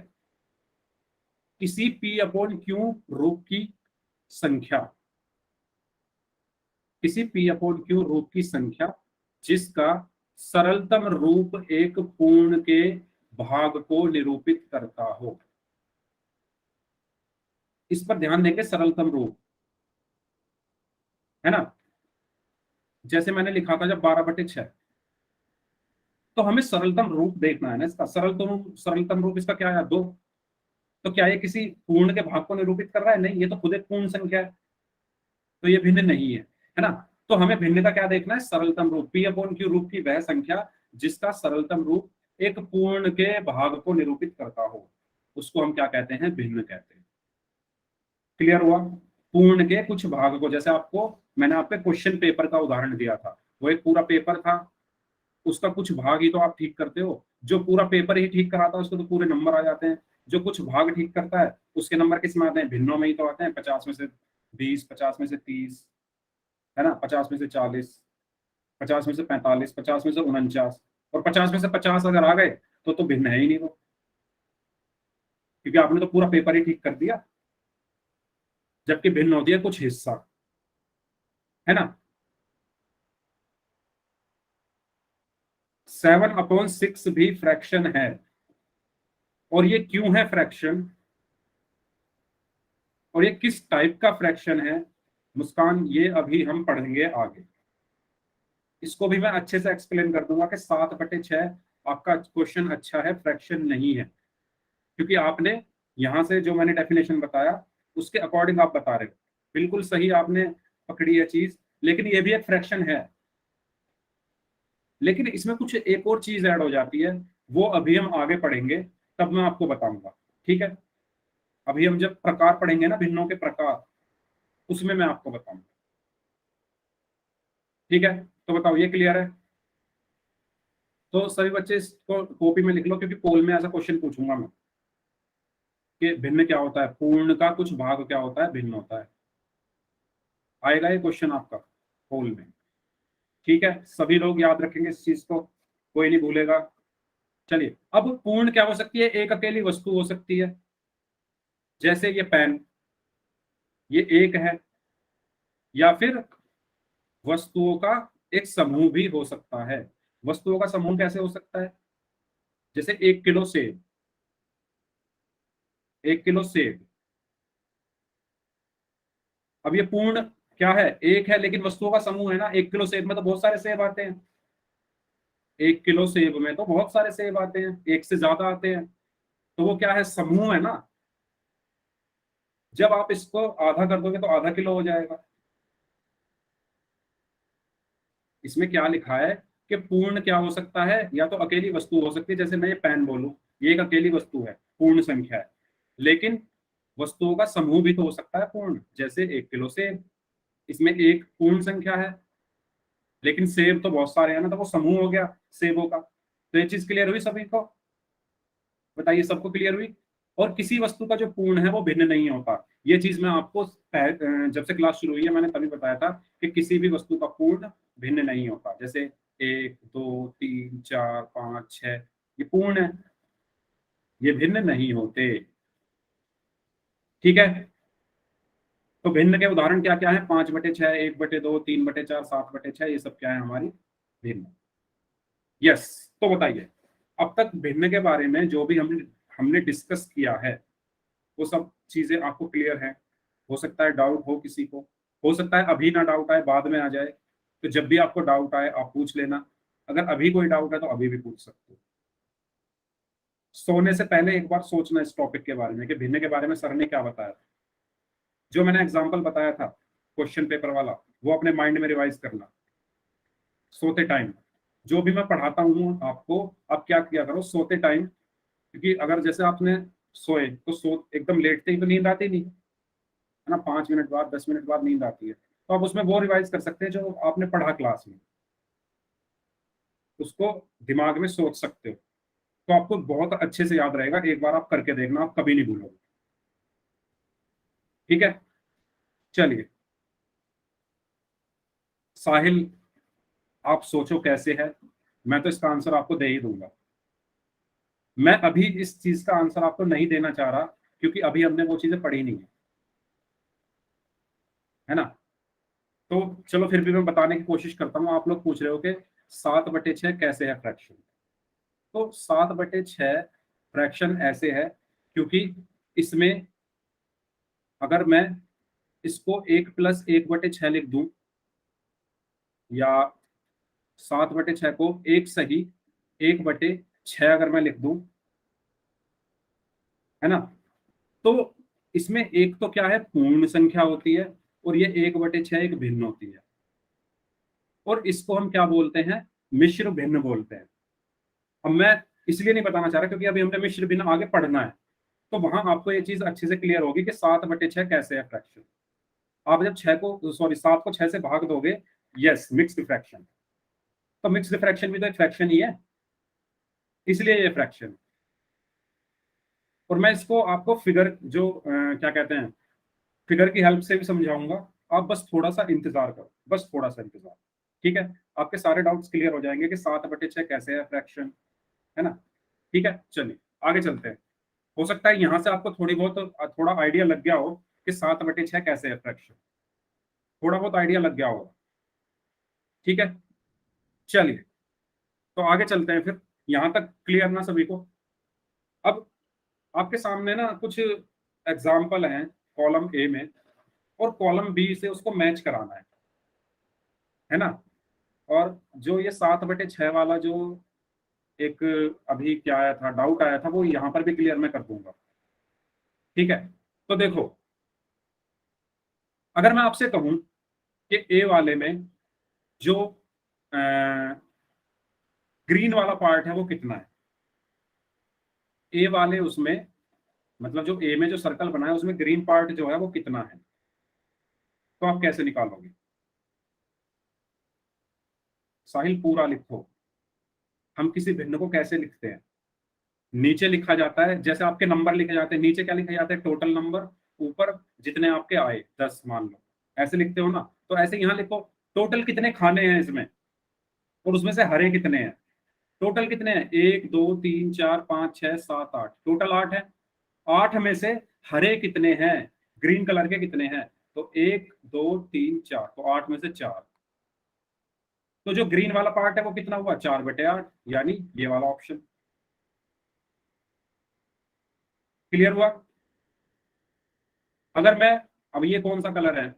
किसी पी अपॉन क्यू रूप की संख्या, किसी पी अपॉन क्यू रूप की संख्या जिसका सरलतम रूप एक पूर्ण के भाग को निरूपित करता हो। इस पर ध्यान देंगे, सरलतम रूप, है ना। जैसे मैंने लिखा था जब 12/6, तो हमें सरलतम रूप देखना है ना इसका। सरलतम रूप इसका क्या है, 2। तो क्या ये किसी पूर्ण के भाग को निरूपित कर रहा है? नहीं, ये तो खुद एक पूर्ण संख्या है, तो ये भिन्न नहीं है ना। तो हमें भिन्न का क्या देखना है, सरलतम रूप। पी अपॉन क्यू रूप की वह संख्या जिसका सरलतम रूप एक पूर्ण के भाग को निरूपित करता हो, उसको हम क्या कहते हैं, भिन्न कहते हैं। क्लियर हुआ? पूर्ण के कुछ भाग को, जैसे आपको मैंने आपके क्वेश्चन पेपर का उदाहरण दिया था, वो एक पूरा पेपर था, उसका कुछ भाग ही तो आप ठीक करते हो। जो पूरा पेपर ही ठीक कराता है उसको तो पूरे नंबर आ जाते हैं। जो कुछ भाग ठीक करता है उसके नंबर किस में आते हैं, भिन्नों में ही तो आते हैं। 50 में से 20, 50 में से 30, है ना, 50 में से 40, 50 में से 45, 50 में से 49, और 50 में से 50 अगर आ गए तो भिन्न है ही नहीं वो, क्योंकि आपने तो पूरा पेपर ही ठीक कर दिया। जबकि भिन्न होती है कुछ हिस्सा, है ना। 7/6 भी फ्रैक्शन है, और ये क्यों है फ्रैक्शन, और ये किस टाइप का फ्रैक्शन है मुस्कान, ये अभी हम पढ़ेंगे आगे। इसको भी मैं अच्छे से एक्सप्लेन कर दूंगा कि 7/6 आपका क्वेश्चन अच्छा है, फ्रैक्शन नहीं है, क्योंकि आपने यहां से जो मैंने डेफिनेशन बताया उसके अकॉर्डिंग आप बता रहे हो, बिल्कुल सही आपने पकड़ी है चीज। लेकिन ये भी एक फ्रैक्शन है, लेकिन इसमें कुछ एक और चीज ऐड हो जाती है, वो अभी हम आगे पढ़ेंगे, तब मैं आपको बताऊंगा। ठीक है, अभी हम जब प्रकार पढ़ेंगे ना, भिन्नों के प्रकार, उसमें मैं आपको बताऊंगा। ठीक है, तो बताओ ये क्लियर है? तो सभी बच्चे इसको कॉपी में लिख लो, क्योंकि पोल में ऐसा क्वेश्चन पूछूंगा मैं कि भिन्न क्या होता है, पूर्ण का कुछ भाग क्या होता है, भिन्न होता है। आएगा ये क्वेश्चन आपका पोल में। ठीक है, सभी लोग याद रखेंगे इस चीज को, कोई नहीं भूलेगा। चलिए, अब पूर्ण क्या हो सकती है, एक अकेली वस्तु हो सकती है, जैसे ये पेन, ये एक है, या फिर वस्तुओं का एक समूह भी हो सकता है। वस्तुओं का समूह कैसे हो सकता है, जैसे 1 किलो सेब, 1 किलो सेब। अब ये पूर्ण क्या है, एक है, लेकिन वस्तुओं का समूह है ना। 1 किलो सेब में तो बहुत सारे सेब आते हैं, 1 किलो सेब में तो बहुत सारे सेब आते हैं, एक से ज्यादा आते हैं, तो वो क्या है, समूह है ना। जब आप इसको आधा कर दोगे तो ½ किलो हो जाएगा, इसमें क्या लिखा है कि पूर्ण क्या हो सकता है, या तो अकेली वस्तु हो सकती है, जैसे मैं ये पेन बोलूं, ये एक अकेली वस्तु है, पूर्ण संख्या है। लेकिन वस्तुओं का समूह भी तो हो सकता है पूर्ण, जैसे 1 किलो सेब, इसमें एक पूर्ण संख्या है, लेकिन सेब तो बहुत सारे हैं ना, तो वो समूह हो गया सेबों का। तो ये चीज क्लियर हुई सभी को? बताइए, सबको क्लियर हुई? और किसी वस्तु का जो पूर्ण है वो भिन्न नहीं होता। ये चीज मैं आपको जब से क्लास शुरू हुई है मैंने तभी बताया था कि किसी भी वस्तु का पूर्ण भिन्न नहीं होता। जैसे 1 2 3 4 5 6, ये पूर्ण है, ये भिन्न नहीं होते। ठीक है? तो भिन्न के उदाहरण क्या क्या है? 5/6, 1/2, 3/4, 7/6, ये सब क्या है हमारी भिन्न। यस। तो बताइए, अब तक भिन्न के बारे में जो भी हमने हमने डिस्कस किया है वो सब चीजें आपको क्लियर है? हो सकता है डाउट हो किसी को, हो सकता है अभी ना डाउट आए, बाद में आ जाए। तो जब भी आपको डाउट आए आप पूछ लेना। अगर अभी कोई डाउट है तो अभी भी पूछ सकते हो। सोने से पहले एक बार सोचना इस टॉपिक के बारे में कि भिन्न के बारे में सर ने क्या बताया था। जो मैंने एग्जाम्पल बताया था क्वेश्चन पेपर वाला, वो अपने माइंड में रिवाइज करना सोते टाइम। जो भी मैं पढ़ाता हूँ आपको, आप क्या किया करो सोते टाइम, क्योंकि अगर जैसे आपने सोए तो एकदम लेटते ही तो नींद आती नहीं है ना, 5 मिनट बाद 10 मिनट बाद नींद आती है। तो आप उसमें वो रिवाइज कर सकते हैं जो आपने पढ़ा क्लास में, उसको दिमाग में सोच सकते हो, तो आपको बहुत अच्छे से याद रहेगा। एक बार आप करके देखना, आप कभी नहीं भूलोगे। ठीक है? चलिए साहिल, आप सोचो कैसे है। मैं तो इसका आंसर आपको दे ही दूंगा। मैं अभी इस चीज का आंसर आपको नहीं देना चाह रहा, क्योंकि अभी हमने वो चीजें पढ़ी नहीं है ना। तो चलो फिर भी मैं बताने की कोशिश करता हूँ। आप लोग पूछ रहे हो कि 7/6 कैसे है फ्रैक्शन। तो 7/6 फ्रैक्शन ऐसे है, क्योंकि इसमें अगर मैं इसको 1+1/6 लिख दूं, या 7/6 को एक सही 1/6 अगर मैं लिख दूं, है ना, तो इसमें एक तो क्या है, पूर्ण संख्या होती है, और ये 1/6 एक भिन्न होती है, और इसको हम क्या बोलते हैं, मिश्र भिन्न बोलते हैं। अब मैं इसलिए नहीं बताना चाह रहा क्योंकि अभी हमने मिश्र भिन्न आगे पढ़ना है, तो वहां आपको ये चीज अच्छे से क्लियर होगी कि 7/6 कैसे है फ्रैक्शन। आप जब 7 को 6 से भाग दोगे, यस, मिक्स्ड फ्रैक्शन। तो मिक्स्ड फ्रैक्शन भी तो एक फ्रैक्शन ही है, इसलिए ये फ्रैक्शन। और मैं इसको आपको फिगर जो क्या कहते हैं, फिगर की हेल्प से भी समझाऊंगा। आप बस थोड़ा सा इंतजार करो, बस थोड़ा सा इंतजार। ठीक है? आपके सारे डाउट्स क्लियर हो जाएंगे कि 7/6 कैसे है फ्रैक्शन, है ना। ठीक है, चलिए आगे चलते हैं। हो सकता है यहां से आपको थोड़ा आइडिया लग गया हो कि 7/6 कैसे है फ्रैक्शन, थोड़ा बहुत आइडिया लग गया होगा। ठीक है, चलिए तो आगे चलते हैं फिर। यहां तक क्लियर ना सभी को? अब आपके सामने ना कुछ एग्जाम्पल हैं कॉलम ए में, और कॉलम बी से उसको मैच कराना है ना। और जो ये 7/6 वाला जो एक अभी क्या आया था, डाउट आया था, वो यहाँ पर भी क्लियर मैं कर दूंगा। ठीक है? तो देखो, अगर मैं आपसे कहूं कि ए वाले में जो ग्रीन वाला पार्ट है वो कितना है, ए वाले उसमें, मतलब जो ए में जो सर्कल बना है उसमें ग्रीन पार्ट जो है वो कितना है, तो आप कैसे निकालोगे? साहिल पूरा लिखो। हम किसी भिन्न को कैसे लिखते हैं? नीचे लिखा जाता है, जैसे आपके नंबर लिखे जाते हैं, नीचे क्या लिखा जाता है, टोटल नंबर, ऊपर जितने आपके आए 10 मान लो, ऐसे लिखते हो ना। तो ऐसे यहाँ लिखो, टोटल कितने खाने हैं इसमें, और उसमें से हरे कितने हैं। टोटल कितने हैं, 1 2 3 4 5 6 7 8, टोटल 8 है। 8 में से हरे कितने हैं, ग्रीन कलर के कितने हैं, तो 1 2 3 4, तो 8 में से 4। तो जो ग्रीन वाला पार्ट है वो कितना हुआ, 4/8, यानी ये वाला ऑप्शन। क्लियर हुआ? अगर मैं, अब ये कौन सा कलर है,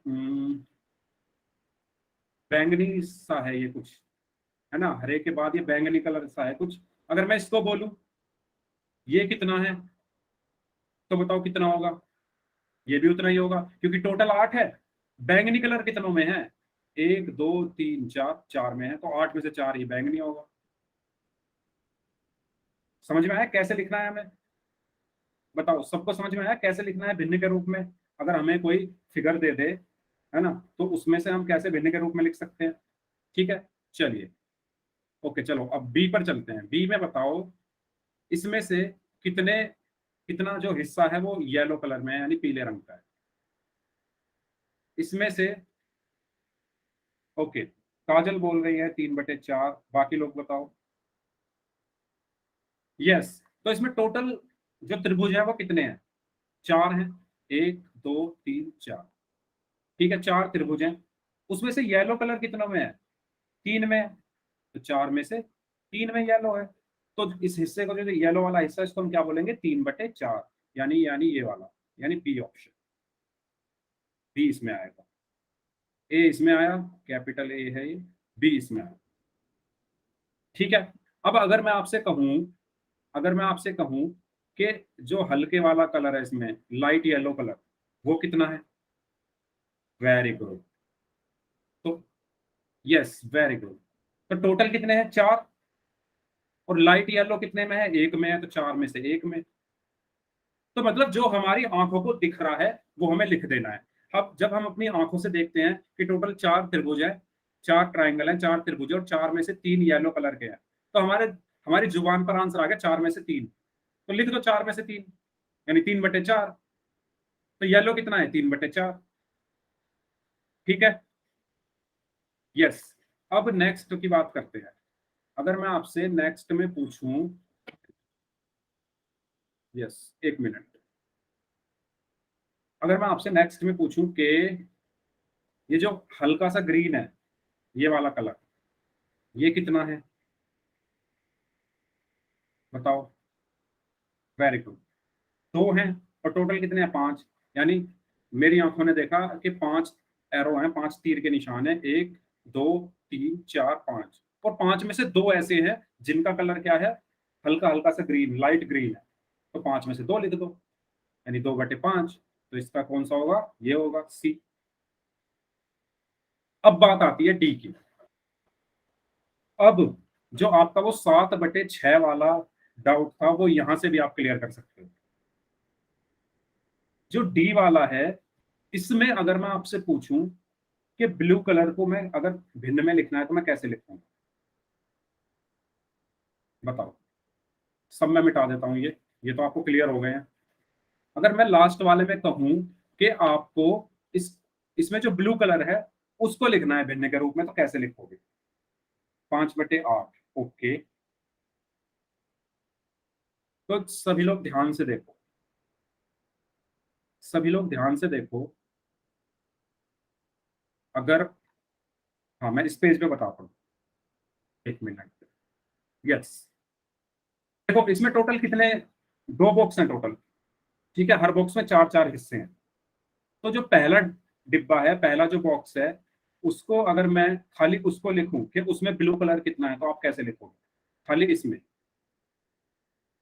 बैंगनी सा है ये कुछ, है ना, हरे के बाद ये बैंगनी कलर सा है कुछ। अगर मैं इसको बोलूं ये कितना है, तो बताओ कितना होगा? ये भी उतना ही होगा, क्योंकि टोटल 8 है। बैंगनी कलर कितनों में है, 1 2 3 4, 4 में है तो 8 में से 4 ये बैंगनी होगा। समझ में आया कैसे लिखना है हमें? बताओ, सबको समझ में आया कैसे लिखना है भिन्न के रूप में? अगर हमें कोई फिगर दे दे, है ना, तो उसमें से हम कैसे भिन्न के रूप में लिख सकते हैं? ठीक है, चलिए। ओके, चलो अब बी पर चलते हैं। बी में बताओ, इसमें से कितने कितना जो हिस्सा है वो येलो कलर में है, यानी पीले रंग का है। इसमें से, ओके, काजल बोल रही है 3/4, बाकी लोग बताओ। यस, तो इसमें टोटल जो त्रिभुज है वो कितने हैं? 4 हैं। 1 2 3 4। ठीक है, 4 त्रिभुज हैं। उसमें से येलो कलर कितनों में है? 3 में है। तो 4 में से 3 में येलो है। तो इस हिस्से को, जो येलो वाला हिस्सा, इसको हम क्या बोलेंगे? 3/4, यानी ये वाला, यानी बी ऑप्शन। बी इसमें आएगा। ए इसमें आया, कैपिटल ए है ये। बी इसमें आया। ठीक है। अब अगर मैं आपसे कहूं कि जो हल्के वाला कलर है इसमें, लाइट येलो कलर, वो कितना है? Very good. तो यस, वेरी गुड। तो टोटल कितने हैं? 4। और लाइट येलो कितने में है? 1 में है, तो 4 में से 1 में। तो मतलब जो हमारी आंखों को दिख रहा है वो हमें लिख देना है। अब जब हम अपनी आंखों से देखते हैं कि टोटल 4 त्रिभुज है, 4 ट्राइंगल है, 4 त्रिभुज है, और 4 में से 3 येलो कलर के हैं, तो हमारी जुबान पर आंसर आ गया 4 में से 3। तो लिख दो 4 में से 3, यानी 3/4। तो येलो कितना है? 3/4। ठीक है। यस। अब नेक्स्ट की बात करते हैं। अगर मैं आपसे नेक्स्ट में पूछूं, यस, 1 मिनट। अगर मैं आपसे नेक्स्ट में पूछूं कि ये जो हल्का सा ग्रीन है, ये वाला कलर, ये कितना है? बताओ। Very good. 2 हैं। और टोटल कितने हैं? 5। यानी मेरी आंखों ने देखा कि 5 एरो हैं, 5 तीर के निशान है। 1 2 3 4 5। और 5 में से 2 ऐसे हैं जिनका कलर क्या है? हल्का हल्का सा ग्रीन, लाइट ग्रीन है। तो 5 में से 2 लिख दो, यानी 2/5। तो इसका कौन सा होगा? ये होगा, सी। अब बात आती है डी की। अब जो आपका वो 7/6 वाला डाउट था, वो यहां से भी आप क्लियर कर सकते हो। जो डी वाला है, इसमें अगर मैं आपसे पूछूं कि ब्लू कलर को मैं अगर भिन्न में लिखना है तो मैं कैसे लिखूंगा? बताओ। सब मैं मिटा देता हूं, ये तो आपको क्लियर हो गए हैं। अगर मैं लास्ट वाले में कहूं कि आपको इस इसमें जो ब्लू कलर है उसको लिखना है भिन्न के रूप में, तो कैसे लिखोगे? 5/8। ओके। तो सभी लोग ध्यान से देखो। अगर, हाँ, मैं इस पेज पे बताता हूँ। 1 मिनट। यस। देखो, इसमें टोटल कितने, 2 बॉक्स हैं टोटल। ठीक है, हर बॉक्स में 4-4 हिस्से हैं। तो जो पहला डिब्बा है, पहला जो बॉक्स है, उसको अगर मैं खाली उसको लिखूं कि उसमें ब्लू कलर कितना है, तो आप कैसे लिखोगे? खाली इसमें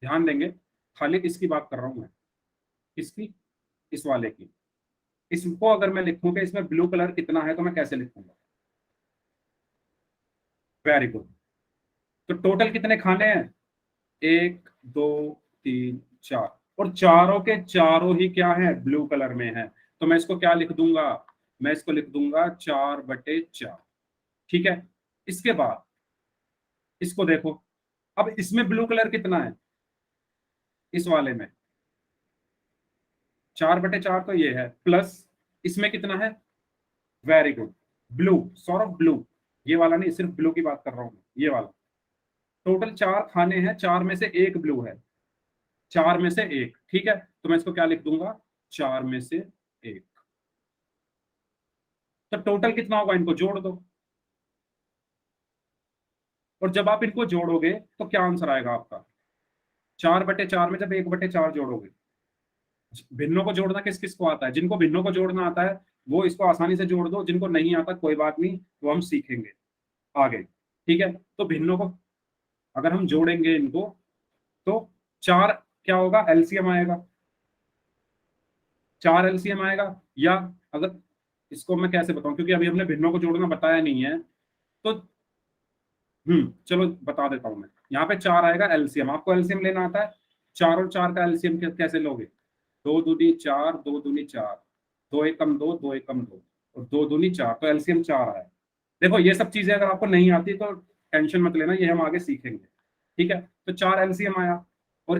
ध्यान देंगे, खाली इसकी बात कर रहा हूं मैं। इसकी, इस वाले की। इसको अगर मैं लिखूं कि इसमें ब्लू कलर कितना है, तो मैं कैसे लिखूंगा? Very good. तो टोटल कितने खाने हैं? 1 2 3 4। और चारों के चारों ही क्या है? ब्लू कलर में है। तो मैं इसको क्या लिख दूंगा? मैं इसको लिख दूंगा 4/4। ठीक है। इसके बाद इसको देखो। अब इसमें ब्लू कलर कितना है? इस वाले में 4/4 तो ये है, प्लस इसमें कितना है? Very good. Blue, Saurabh, blue. ये वाला नहीं, सिर्फ ब्लू की बात कर रहा हूं मैं, ये वाला। टोटल 4 खाने हैं, 4 में से 1 ब्लू है। 4 में से 1। ठीक है, तो मैं इसको क्या लिख दूंगा? 4 में से 1। तो टोटल कितना होगा? इनको जोड़ दो। और जब आप इनको जोड़ोगे तो क्या आंसर आएगा आपका? 4/4 में जब 1/4 जोड़ोगे, भिन्नों को जोड़ना किस किस को आता है? जिनको भिन्नों को जोड़ना आता है वो इसको आसानी से जोड़ दो, जिनको नहीं आता कोई बात नहीं, वो हम सीखेंगे आगे। ठीक है, तो भिन्नों को अगर हम जोड़ेंगे इनको, तो 4 क्या होगा? एलसीएम आएगा। 4 एलसीएम आएगा। या अगर इसको मैं कैसे बताऊं, क्योंकि अभी हमने भिन्नों को जोड़ना बताया नहीं है। तो चलो बता देता हूं मैं। यहाँ पे 4 आएगा एलसीएम, आपको एलसीएम लेना आता है। 4 और 4 का एलसीएम कैसे लोगे? 2 दूनी 4, 2 दूनी 4, 2 एकम 2, 2 एकम 2 और 2 दूनी 4, तो एलसीएम 4 आया। देखो ये सब चीजें अगर आपको नहीं आती तो टेंशन मत लेना, ये हम आगे सीखेंगे। ठीक है, तो 4 एलसीएम आया, और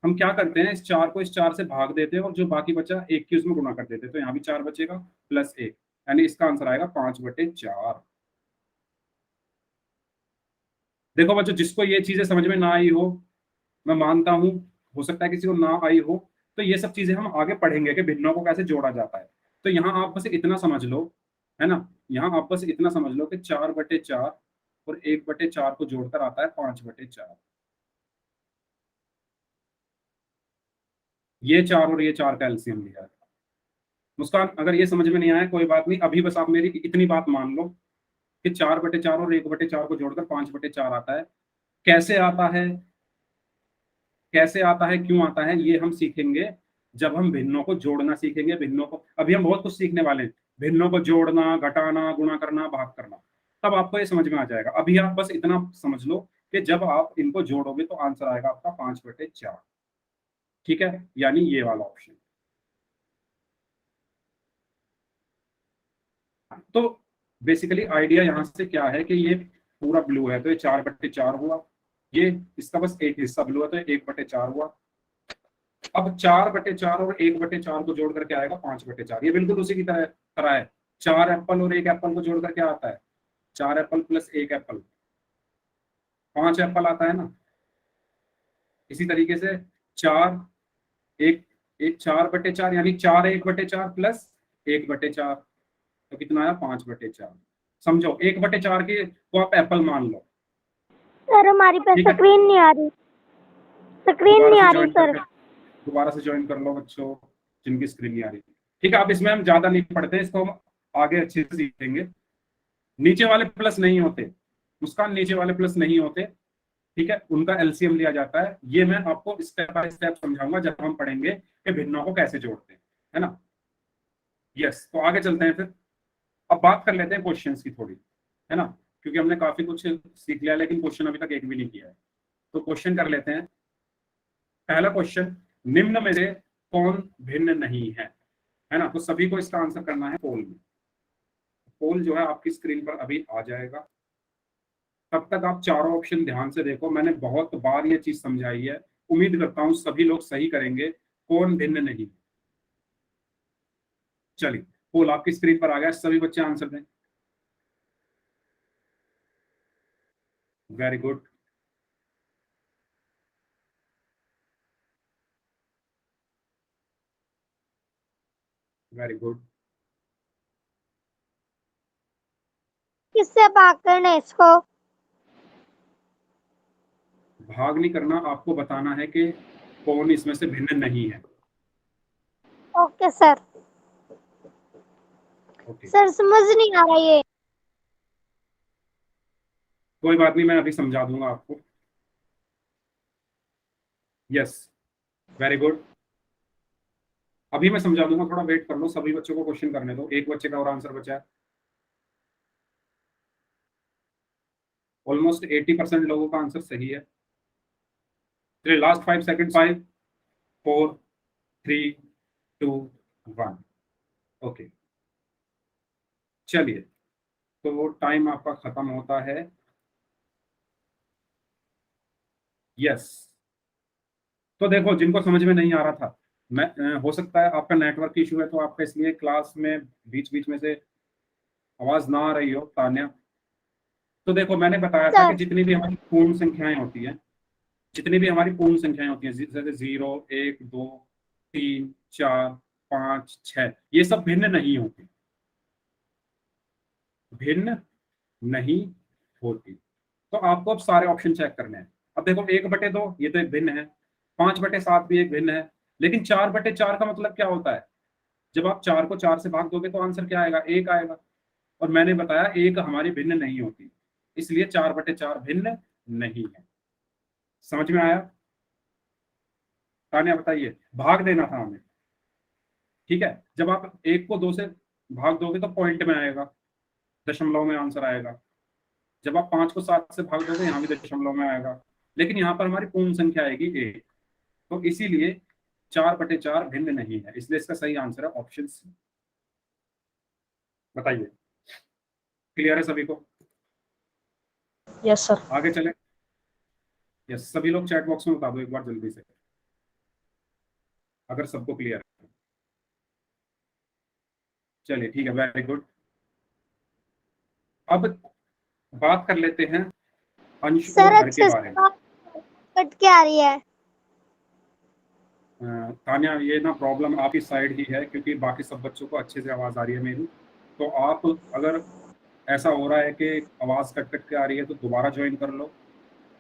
हम क्या करते हैं, इस 4 को इस 4 से भाग देते हैं और जो बाकी बचा 1 की उसमें गुणा कर देते हैं, तो यहाँ भी 4 बचेगा प्लस 1, यानी इसका आंसर आएगा 5/4। देखो बच्चों, जिसको ये चीजें समझ में ना आई हो, मैं मानता हूं, हो सकता है किसी को ना आई हो, तो ये सब चीजें हम आगे पढ़ेंगे कि भिन्नों को कैसे जोड़ा जाता है। तो यहाँ आप बस इतना समझ लो, है ना, यहाँ आप बस इतना समझ लो कि 4/4 और 1/4 को जोड़कर आता है 5/4। ये 4 और ये 4 का एलसीएम लिया है। मुस्कान, अगर ये समझ में नहीं आया कोई बात नहीं, अभी बस आप मेरी इतनी बात मान लो कि 4/4 और 1/4 को जोड़कर 5/4 आता है। कैसे आता है, कैसे आता है, क्यों आता है, ये हम सीखेंगे जब हम भिन्नों को जोड़ना सीखेंगे। भिन्नों को अभी हम बहुत कुछ सीखने वाले हैं, भिन्नों को जोड़ना, घटाना, गुणा करना, भाग करना, तब आपको ये समझ में आ जाएगा। अभी आप बस इतना समझ लो कि जब आप इनको जोड़ोगे तो आंसर आएगा आपका 5/4। ठीक है, यानी ये वाला ऑप्शन। तो बेसिकली आइडिया यहाँ से क्या है कि ये पूरा ब्लू है तो ये 4/4 हुआ, ये इसका बस एक हिस्सा ब्लू है तो 1/4 हुआ। अब 4/4 और 1/4 को जोड़ करके आएगा 5/4। ये बिल्कुल उसी की तरह तरह है। 4 एप्पल और 1 एप्पल को जोड़ करके आता है 4 एप्पल प्लस 1 एप्पल, 5 एप्पल आता है ना। इसी तरीके से 4 एक एक 4/4 यानी 4 1/4 प्लस 1/4, तो कितना आया 5/4। समझो 1/4 की को आप एप्पल मान लो। सर हमारी पे ठीक है, स्क्रीन नहीं आ रही, स्क्रीन नहीं आ रही सर। दोबारा से ज्वाइन कर लो बच्चों जिनकी स्क्रीन नहीं आ रही। ठीक है, अब इसमें हम ज्यादा नहीं पढ़ते, इसको हम आगे अच्छे से सीखेंगे। नीचे वाले प्लस नहीं होते, मुस्कान, नीचे वाले प्लस नहीं होते। ठीक है, उनका एलसीएम लिया जाता है। ये मैं आपको स्टेप बाय स्टेप समझाऊंगा जब हम पढ़ेंगे कि भिन्नों को कैसे जोड़ते हैं, है ना। यस, तो आगे चलते हैं फिर। अब बात कर लेते हैं क्वेश्चंस की थोड़ी, है ना, क्योंकि हमने काफी कुछ सीख लिया लेकिन क्वेश्चन अभी तक एक भी नहीं किया है। तो क्वेश्चन कर लेते हैं। पहला क्वेश्चन, निम्न में से कौन भिन्न नहीं है ना। तो सभी को इसका आंसर करना है पोल में। पोल जो है आपकी स्क्रीन पर अभी आ जाएगा। तब तक आप चारों ऑप्शन ध्यान से देखो, मैंने बहुत बार ये चीज समझाई है, उम्मीद करता हूं सभी लोग सही करेंगे। कौन भिन्न नहीं, चलिए पोल आपकी स्क्रीन पर आ गया, सभी बच्चे आंसर दें। Very good, very good. किससे भाग करना इसको? भाग नहीं करना, आपको बताना है कि कौन इसमें से भिन्न नहीं है। Okay sir. ओके, सर समझ नहीं आ रहा ये। कोई बात नहीं, मैं अभी समझा दूंगा आपको। यस, वेरी गुड, अभी मैं समझा दूंगा, थोड़ा वेट कर लो, सभी बच्चों को क्वेश्चन करने दो, एक बच्चे का और आंसर बचा है। ऑलमोस्ट 80% लोगों का आंसर सही है। चलिए लास्ट 5 सेकंड, 5 4 3 2 1। ओके, चलिए, तो टाइम आपका खत्म होता है। यस, तो देखो जिनको समझ में नहीं आ रहा था, मैं हो सकता है आपका नेटवर्क इशू है तो आपका इसलिए क्लास में बीच बीच में से आवाज ना आ रही हो, तान्या। तो देखो मैंने बताया था कि सर जितनी भी हमारी पूर्ण संख्याएं होती हैं, जितनी भी हमारी पूर्ण संख्याएं होती हैं, जैसे 0 1 2 3 4 5 6, ये सब भिन्न नहीं होती, भिन्न नहीं होती। तो आपको अब सारे ऑप्शन चेक करने हैं। अब देखो 1/2 ये तो एक भिन्न है, 5/7 भी एक भिन्न है, लेकिन 4/4 का मतलब क्या होता है? जब आप 4 को 4 से भाग दोगे तो आंसर क्या आएगा? 1 आएगा। और मैंने बताया 1 हमारी भिन्न नहीं होती, इसलिए 4/4 भिन्न नहीं है। समझ में आया? तान्या बताइए, भाग देना था हमें। ठीक है, जब आप 1 को 2 से भाग दोगे तो पॉइंट में आएगा, दशमलव में आंसर आएगा। जब आप 5 को 7 से भाग दोगे, यहाँ भी दशमलव में आएगा, लेकिन यहाँ पर हमारी पूर्ण संख्या आएगी 1। तो इसीलिए 4/4 भिन्न नहीं है, इसलिए इसका सही आंसर है ऑप्शन सी। बताइए, क्लियर है सभी को? Yes sir. आगे चले। यस, सभी लोग चैट बॉक्स में बता दो एक बार जल्दी से, अगर सबको क्लियर है। चलिए ठीक है, वेरी गुड। अब बात कर लेते हैं अंश और हर के बारे में। कट के आ रही है तान्या, ये ना प्रॉब्लम आपकी साइड ही है, क्योंकि बाकी सब बच्चों को अच्छे से आवाज आ रही है मेरी। तो आप अगर ऐसा हो रहा है कि आवाज कट कट के आ रही है तो दोबारा ज्वाइन कर लो,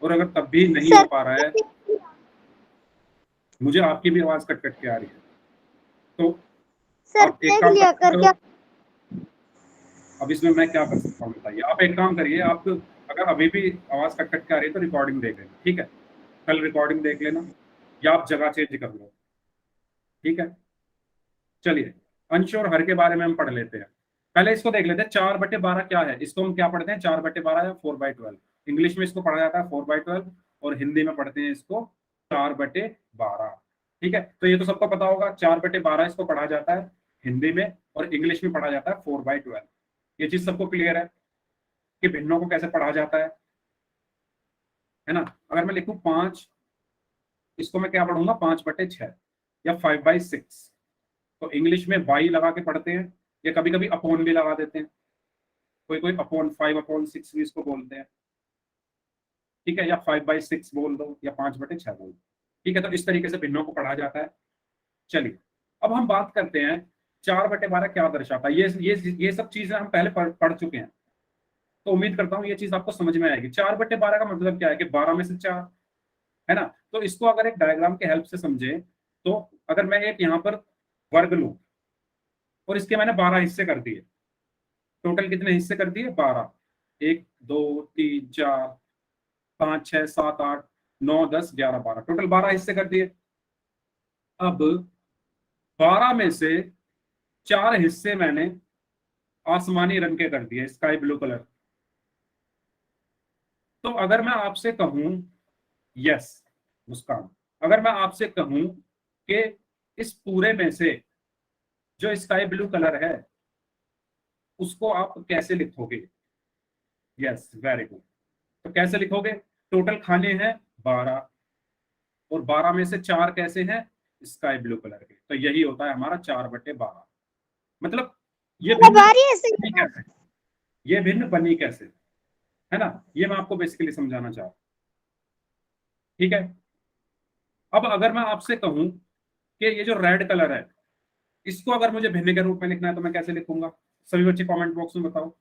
और अगर तब भी नहीं हो पा रहा है, मुझे आपकी भी आवाज कट कट के आ रही है, तो सर आप एक देख काम लिया कर सकते करके। हो। अब इसमें मैं क्या कर सकता हूँ बताइए? आप एक काम करिए, आप अगर अभी भी आवाज कट कट के आ रही है तो रिकॉर्डिंग देख लेना, ठीक है? कल रिकॉर्डिंग देख लेना, या आप जगह चेंज कर लो, ठीक है? चलिए, अंश और हर के बारे में हम पढ़ लेते हैं। पहले इसको देख लेते हैं, 4/12 क्या है? इसको हम क्या पढ़ते हैं? 4/12 या 4/12। इंग्लिश में इसको पढ़ा जाता है 4/12, और हिंदी में पढ़ते हैं इसको 4/12। ठीक है, तो ये तो सबको पता होगा, 4/12 इसको पढ़ा जाता है हिंदी में, और इंग्लिश में पढ़ा जाता है 4/12। ये चीज सबको क्लियर है कि भिन्नों को कैसे पढ़ा जाता है ना? अगर मैं लिखूं 5, इसको मैं क्या पढ़ूंगा? 5/6 या 5/6। तो इंग्लिश में बाई लगा के पढ़ते हैं, या कभी कभी अपॉन भी लगा देते हैं, कोई कोई अपॉन 5/6 भी इसको बोलते हैं, ठीक है? या 5/6 बोल दो, या 5/6 बोल दो, ठीक है? तो इस तरीके से भिन्नों को पढ़ा जाता है। चलिए, अब हम बात करते हैं 4/12 क्या दर्शाता है। ये सब चीजें हम पहले पढ़ चुके हैं, तो उम्मीद करता हूँ ये चीज आपको समझ में आएगी। 4/12 का मतलब क्या है कि 12 में से 4, है ना? तो इसको अगर एक डायग्राम के हेल्प से समझे, तो अगर मैं एक यहाँ पर वर्ग लूं, और इसके मैंने 12 हिस्से कर दिए, टोटल कितने हिस्से कर दिए? 12। 1 2 3 4 5 6 7 8 9 10 11 12, टोटल 12 हिस्से कर दिए। अब 12 में से 4 हिस्से मैंने आसमानी रंग के कर दिए, स्काई ब्लू कलर। तो अगर मैं आपसे कहूं, यस मुस्कान, अगर मैं आपसे कहूं कि इस पूरे में से जो स्काई ब्लू कलर है उसको आप कैसे लिखोगे? Yes, very good. तो कैसे लिखोगे? टोटल खाने हैं 12, और 12 में से 4 कैसे हैं? स्काई ब्लू कलर के। तो यही होता है हमारा 4/12। मतलब ये भिन्न बनी कैसे? ये भिन्न बनी कैसे, है ना? ये मैं आपको बेसिकली समझाना चाह रहा हूं, ठीक है? अब अगर मैं आपसे कहूं कि ये जो रेड कलर है, इसको अगर मुझे भिन्न के रूप में लिखना है तो मैं कैसे लिखूंगा? सभी बच्चे कमेंट बॉक्स में बताओ।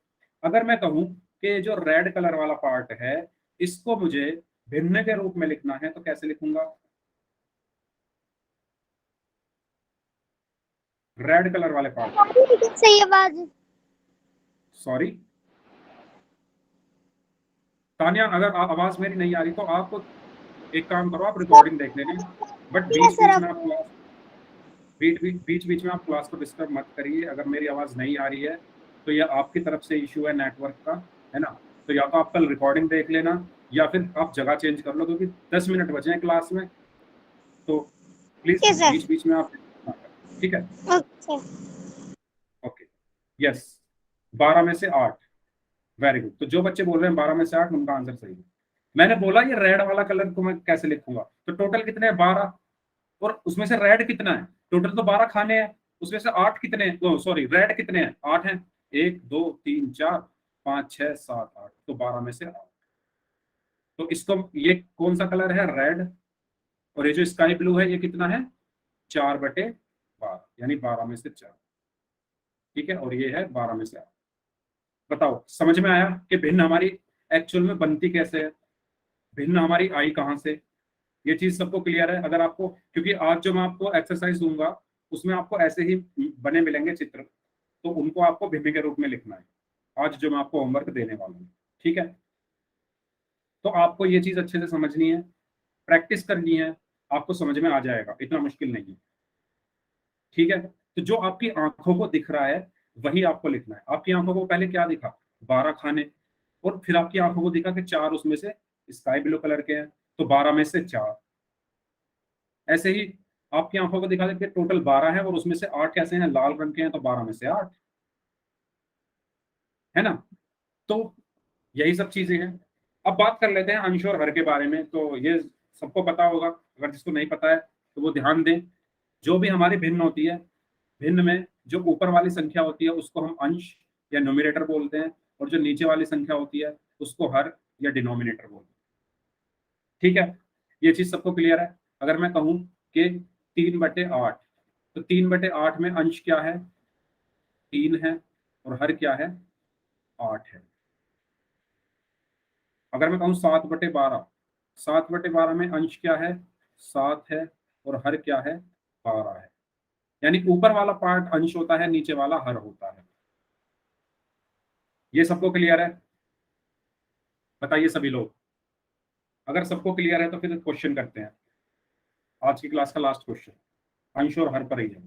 अगर मैं कहूं कि ये जो रेड कलर वाला पार्ट है, इसको मुझे भिन्न के रूप में लिखना है तो कैसे लिखूंगा? रेड कलर वाले पार्ट, सही आवाज। सॉरी तानिया, अगर आवाज मेरी नहीं आ रही तो आप एक काम करो, आप रिकॉर्डिंग देख लेना, बट बीच बीच में आप क्लास बीच बीच में आप क्लास को डिस्टर्ब मत करिए। अगर मेरी आवाज नहीं आ रही है तो यह आपकी तरफ से इशू है नेटवर्क का, है ना? तो या तो आप कल रिकॉर्डिंग देख लेना, या फिर आप जगह चेंज कर लो, क्योंकि 10 मिनट बचे हैं क्लास में, तो प्लीज बीच बीच में आप, ठीक है? ओके, यस, 12 में से 8, वेरी गुड। तो जो बच्चे बोल रहे हैं 12 में से 8, उनका आंसर सही है। मैंने बोला ये रेड वाला कलर को मैं कैसे लिखूंगा, तो टोटल कितने हैं? 12, और उसमें से रेड कितना है? टोटल तो 12 खाने हैं, उसमें से 8 कितने हैं? सॉरी, रेड कितने हैं? 8 हैं। 1 2 3 4 5 6 7 8, तो 12 में से 8। तो इसको, ये कौन सा कलर है? रेड। और ये जो स्काई ब्लू है, ये कितना है? 4/12, यानी 12 में से 4, ठीक है? और ये है 12 में से 8। बताओ, समझ में आया कि भिन्न हमारी एक्चुअल में बनती कैसे है? भिन्न हमारी आई कहां से? ये चीज सबको क्लियर है? अगर आपको, क्योंकि आज जो मैं आपको एक्सरसाइज दूंगा उसमें आपको ऐसे ही बने मिलेंगे चित्र, तो उनको आपको भिन्न के रूप में लिखना है, आज जो मैं आपको होमवर्क देने वाला हूँ, ठीक है? तो आपको ये चीज अच्छे से समझनी है, प्रैक्टिस करनी है, आपको समझ में आ जाएगा, इतना मुश्किल नहीं है, ठीक है? तो जो आपकी आंखों को दिख रहा है वही आपको लिखना है। आपकी आंखों को पहले क्या दिखा, 12 खाने, और फिर आपकी आंखों को दिखा कि 4 उसमें से स्काई ब्लू कलर के हैं, तो 12 में से 4। ऐसे ही आपकी आंखों को दिखा देते टोटल 12 है और उसमें से 8 कैसे हैं, लाल रंग के हैं, तो 12 में से 8, है ना। तो यही सब चीजें हैं। अब बात कर लेते हैं अंश और हर के बारे में। तो ये सबको पता होगा, अगर जिसको नहीं पता है तो वो ध्यान दें। जो भी हमारी भिन्न होती है, भिन्न में जो ऊपर वाली संख्या होती है उसको हम अंश या न्यूमरेटर बोलते हैं, और जो नीचे वाली संख्या होती है उसको हर या डिनोमिनेटर बोलते हैं। ठीक है, ये चीज सबको क्लियर है। अगर मैं कहूं कि 3/8, तो 3/8 में अंश क्या है, 3 है, और हर क्या है, 8 है। अगर मैं कहूं 7/12, 7/12 में अंश क्या है, 7 है, और हर क्या है, 12 है। यानी ऊपर वाला पार्ट अंश होता है, नीचे वाला हर होता है। ये सबको क्लियर है, बताइए सभी लोग। अगर सबको क्लियर है तो फिर क्वेश्चन करते हैं, आज की क्लास का लास्ट क्वेश्चन अंश और हर पर ही है।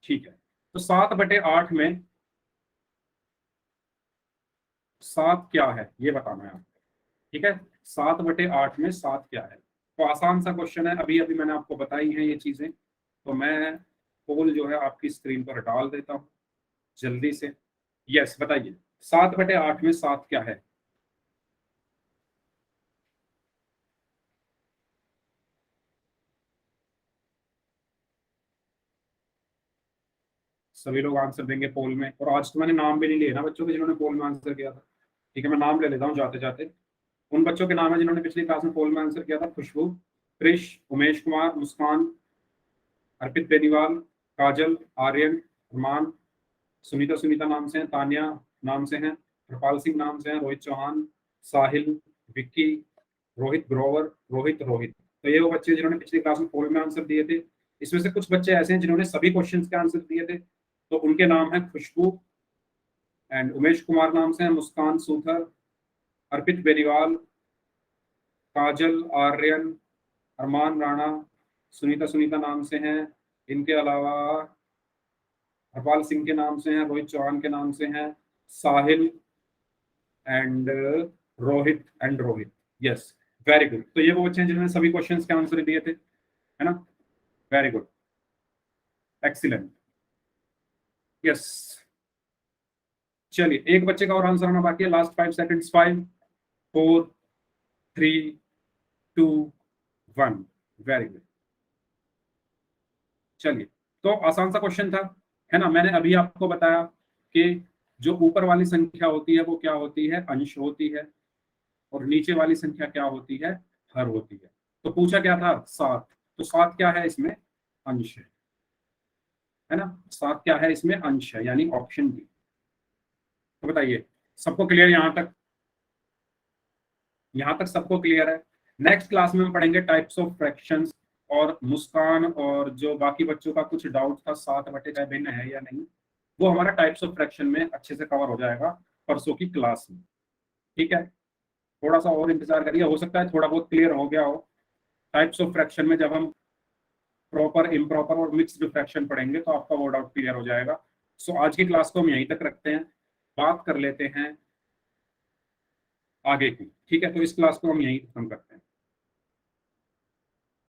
ठीक है, तो 7/8 में 7 क्या है ये बताना है आपको। ठीक है, 7/8 में 7 क्या है। तो आसान सा क्वेश्चन है, अभी अभी मैंने आपको बताई हैं ये चीजें। तो मैं पोल जो है आपकी स्क्रीन पर डाल देता हूँ जल्दी से। यस, बताइए 7/8 में 7 क्या है। सभी लोग आंसर देंगे पोल में। और आज तो मैंने नाम भी नहीं लिए ना बच्चों के जिन्होंने पोल में आंसर किया था। ठीक है, मैं नाम ले लेता हूँ जाते जाते। उन बच्चों के नाम है जिन्होंने पिछली क्लास में पोल में आंसर किया था: खुशबू, क्रिश, उमेश कुमार, मुस्कान, अर्पित बेनीवाल, काजल, आर्यन, अरमान, सुनीता सुनीता नाम से हैं, तानिया नाम से हैं, हरपाल सिंह नाम से हैं, रोहित चौहान, साहिल, विक्की, रोहित ग्रोवर, रोहित रोहित। तो ये वो बच्चे जिन्होंने पिछली क्लास में पोल में आंसर दिए थे। इसमें से कुछ बच्चे ऐसे हैं जिन्होंने सभी क्वेश्चंस के आंसर दिए थे। तो उनके नाम है खुशबू एंड उमेश कुमार नाम से हैं, मुस्कान सूथर, अर्पित बेनीवाल, काजल, आर्यन, अरमान राणा, सुनीता सुनीता नाम से हैं। इनके अलावा हरपाल सिंह के नाम से हैं, रोहित चौहान के नाम से हैं, Sahil and Rohit and Rohit. Yes, very good. तो ये वो बच्चे हैं जिन्होंने सभी क्वेश्चंस के आंसर दिए थे, है ना। Very good, excellent. यस, चलिए एक बच्चे का और आंसर आना बाकी है। Last 5 seconds, 5 4 3 2 1। Very good. चलिए, तो आसान सा क्वेश्चन था, है ना। मैंने अभी आपको बताया कि जो ऊपर वाली संख्या होती है वो क्या होती है, अंश होती है, और नीचे वाली संख्या क्या होती है, हर होती है। तो पूछा क्या था, 7। तो 7 क्या है, इसमें अंश है ना। 7 क्या है, इसमें अंश है, यानी ऑप्शन बी। तो बताइए सबको क्लियर यहाँ तक, यहाँ तक सबको क्लियर है। नेक्स्ट क्लास में हम पढ़ेंगे टाइप्स ऑफ फ्रैक्शंस, और मुस्कान और जो बाकी बच्चों का कुछ डाउट था 7/6 भिन्न है या नहीं, वो हमारा टाइप्स ऑफ फ्रैक्शन में अच्छे से कवर हो जाएगा परसों की क्लास में। ठीक है, थोड़ा सा और इंतजार करिए, हो सकता है थोड़ा बहुत क्लियर हो गया हो। टाइप्स ऑफ फ्रैक्शन में जब हम प्रॉपर, इम्प्रॉपर और मिक्स्ड फ्रैक्शन पढ़ेंगे तो आपका वो डाउट क्लियर हो जाएगा। सो आज की क्लास को हम यहीं तक रखते हैं, बात कर लेते हैं आगे की। ठीक है, तो इस क्लास को हम यहीं खत्म करते हैं।